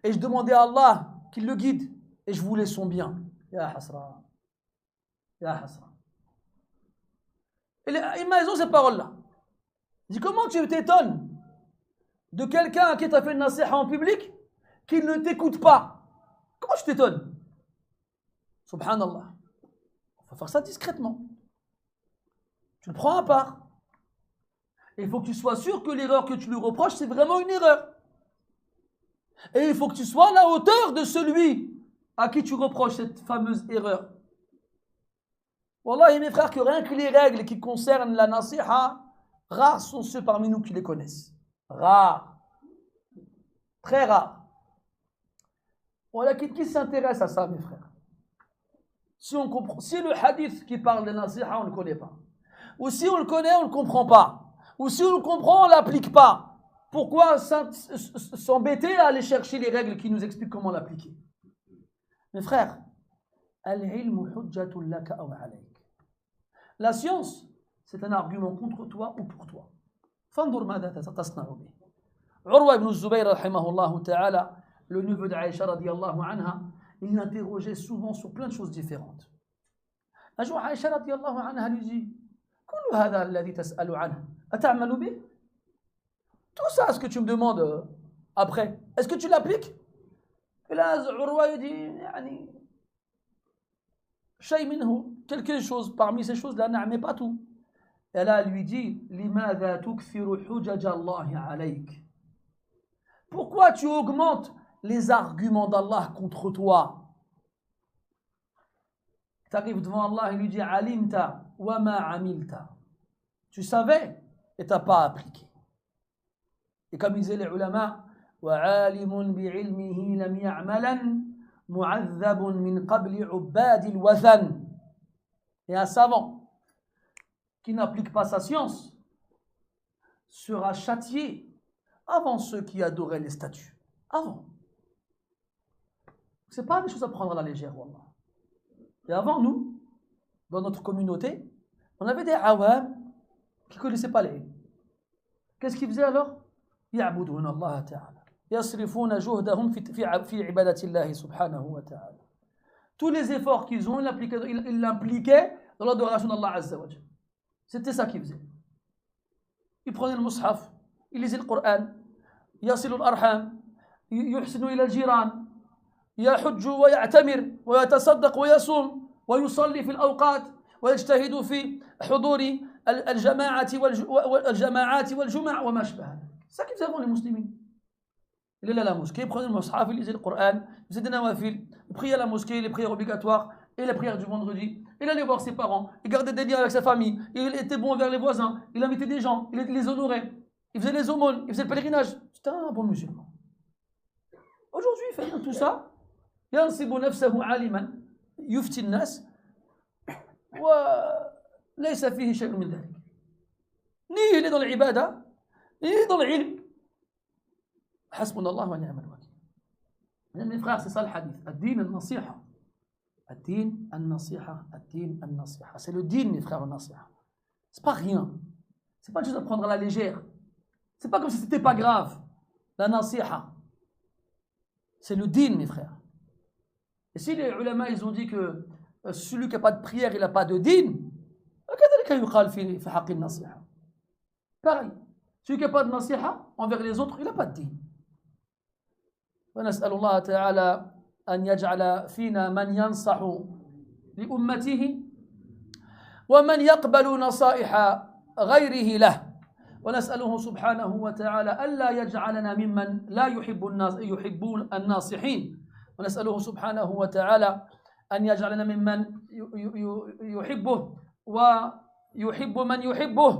et je demandais à Allah qu'il le guide, et je voulais son bien. Ya hasra. Ya hasra. Et ils ont ces paroles-là. Il dit comment tu t'étonnes de quelqu'un qui t'a fait une nasiha en public qui ne t'écoute pas? Comment tu t'étonnes? Subhanallah. Il faut faire ça discrètement. Tu le prends à part. Et il faut que tu sois sûr que l'erreur que tu lui reproches, c'est vraiment une erreur. Et il faut que tu sois à la hauteur de celui à qui tu reproches cette fameuse erreur. Wallahi, mes frères, que rien que les règles qui concernent la nasiha, rares sont ceux parmi nous qui les connaissent. Rares. Très rares. Voilà, qui s'intéresse à ça, mes frères? Si le hadith qui parle de nasiha, on ne le connaît pas. Ou si on le connaît, on ne le comprend pas. Ou si on le comprend, on ne l'applique pas. Pourquoi s'embêter à aller chercher les règles qui nous expliquent comment l'appliquer? Mes frères, al-ilmu hujjatun laka aw alayk. La science, c'est un argument contre toi ou pour toi. Fandur madha tasna'u bih. Urwa ibn Zubayr, rahimahullah ta'ala, le neveu d'Aïcha radiyallahu anha, il l'interrogeait souvent sur plein de choses différentes. Un jour, Aïcha radiyallahu anha lui dit Kullu hadha alladhi tas'alu anhu, ata'malu bih? Tout ça, ce que tu me demandes après, est-ce que tu l'appliques? Et là, Urwa lui dit yani, shay minhu, quelque chose parmi ces choses-là, mais pas tout. Et là, elle lui dit limadha tukthiru hujaj Allah alayk. Pourquoi tu augmentes les arguments d'Allah contre toi? Tu arrives devant Allah et lui dit alimta wa ma amilta. Tu savais et tu n'as pas appliqué. Et comme disaient les ulama, wa alimun bi'ilmihi lam ya'malan mu'adhabun min qabli ubadil wathan. Et un savant qui n'applique pas sa science sera châtié avant ceux qui adoraient les statues. Avant. Ce n'est pas des choses à prendre à la légère, wallah. Et avant nous, dans notre communauté, on avait des awam qui ne connaissaient pas les. Qu'est-ce qu'ils faisaient alors? يعبدون الله تعالى يصرفون جهدهم في عبادة الله سبحانه وتعالى. Tous les efforts qu'ils ont, ils l'impliquaient dans l'adoration d'Allah Azza wa Jalla. C'était ça qu'ils faisaient. Ils prenaient le mushaf, ils lisaient le Coran, يصلوا الأرحام, يحسنوا إلى الجيران, يحج ويعتمر ويتصدق ويصوم ويصلي في الأوقات ويجتهد في حضور الجماعات والجمع وما شابه ذلك. C'est ça qu'ils faisaient avant les musulmans. Il allait à la mosquée, il prenait le mushaf, il lisait le Coran, il faisait des nawafil, il priait à la mosquée, les prières obligatoires et les prières du vendredi. Il allait voir ses parents, il gardait des liens avec sa famille, il était bon envers les voisins, il invitait des gens, il les honorait, il faisait les aumônes, il faisait le pèlerinage. C'était un bon musulman. Aujourd'hui, il fait tout ça. ينصب نفسه عالما يفتي الناس وليس فيه شيء من ذلك. Ni il est dans l'ibada, ni il est dans l'ilm. حسبنا الله ونعم الوكيل. Mes frères, c'est ça le hadith. الدين النصيحة. الدين النصيحة. الدين النصيحة. C'est le din, mes frères, النصيحة. C'est pas rien. C'est pas une chose à prendre à la légère. C'est pas comme si c'était pas grave. La nasiha. C'est le din, mes frères. Et si les ulama, ils ont dit que celui qui n'a pas de prière, il n'a pas de din, pareil. Celui qui n'a pas de nasiha envers les autres, il n'a pas de din. ونسأل الله تعالى أن يجعل فينا من ينصح لأمته ومن يقبل نصائح غيره له ونسأله سبحانه وتعالى ألا يجعلنا ممن لا يحبون الناصحين، ونسأله سبحانه وتعالى أن يجعلنا ممن يحبه ويحب من يحبه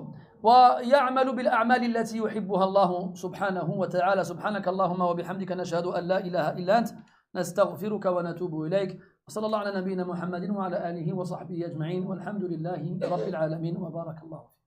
ويعمل بالأعمال التي يحبها الله سبحانه وتعالى. سبحانك اللهم وبحمدك نشهد أن لا إله إلا أنت نستغفرك ونتوب إليك. وصلى الله على نبينا محمد وعلى آله وصحبه أجمعين، والحمد لله رب العالمين، وبارك الله فيك.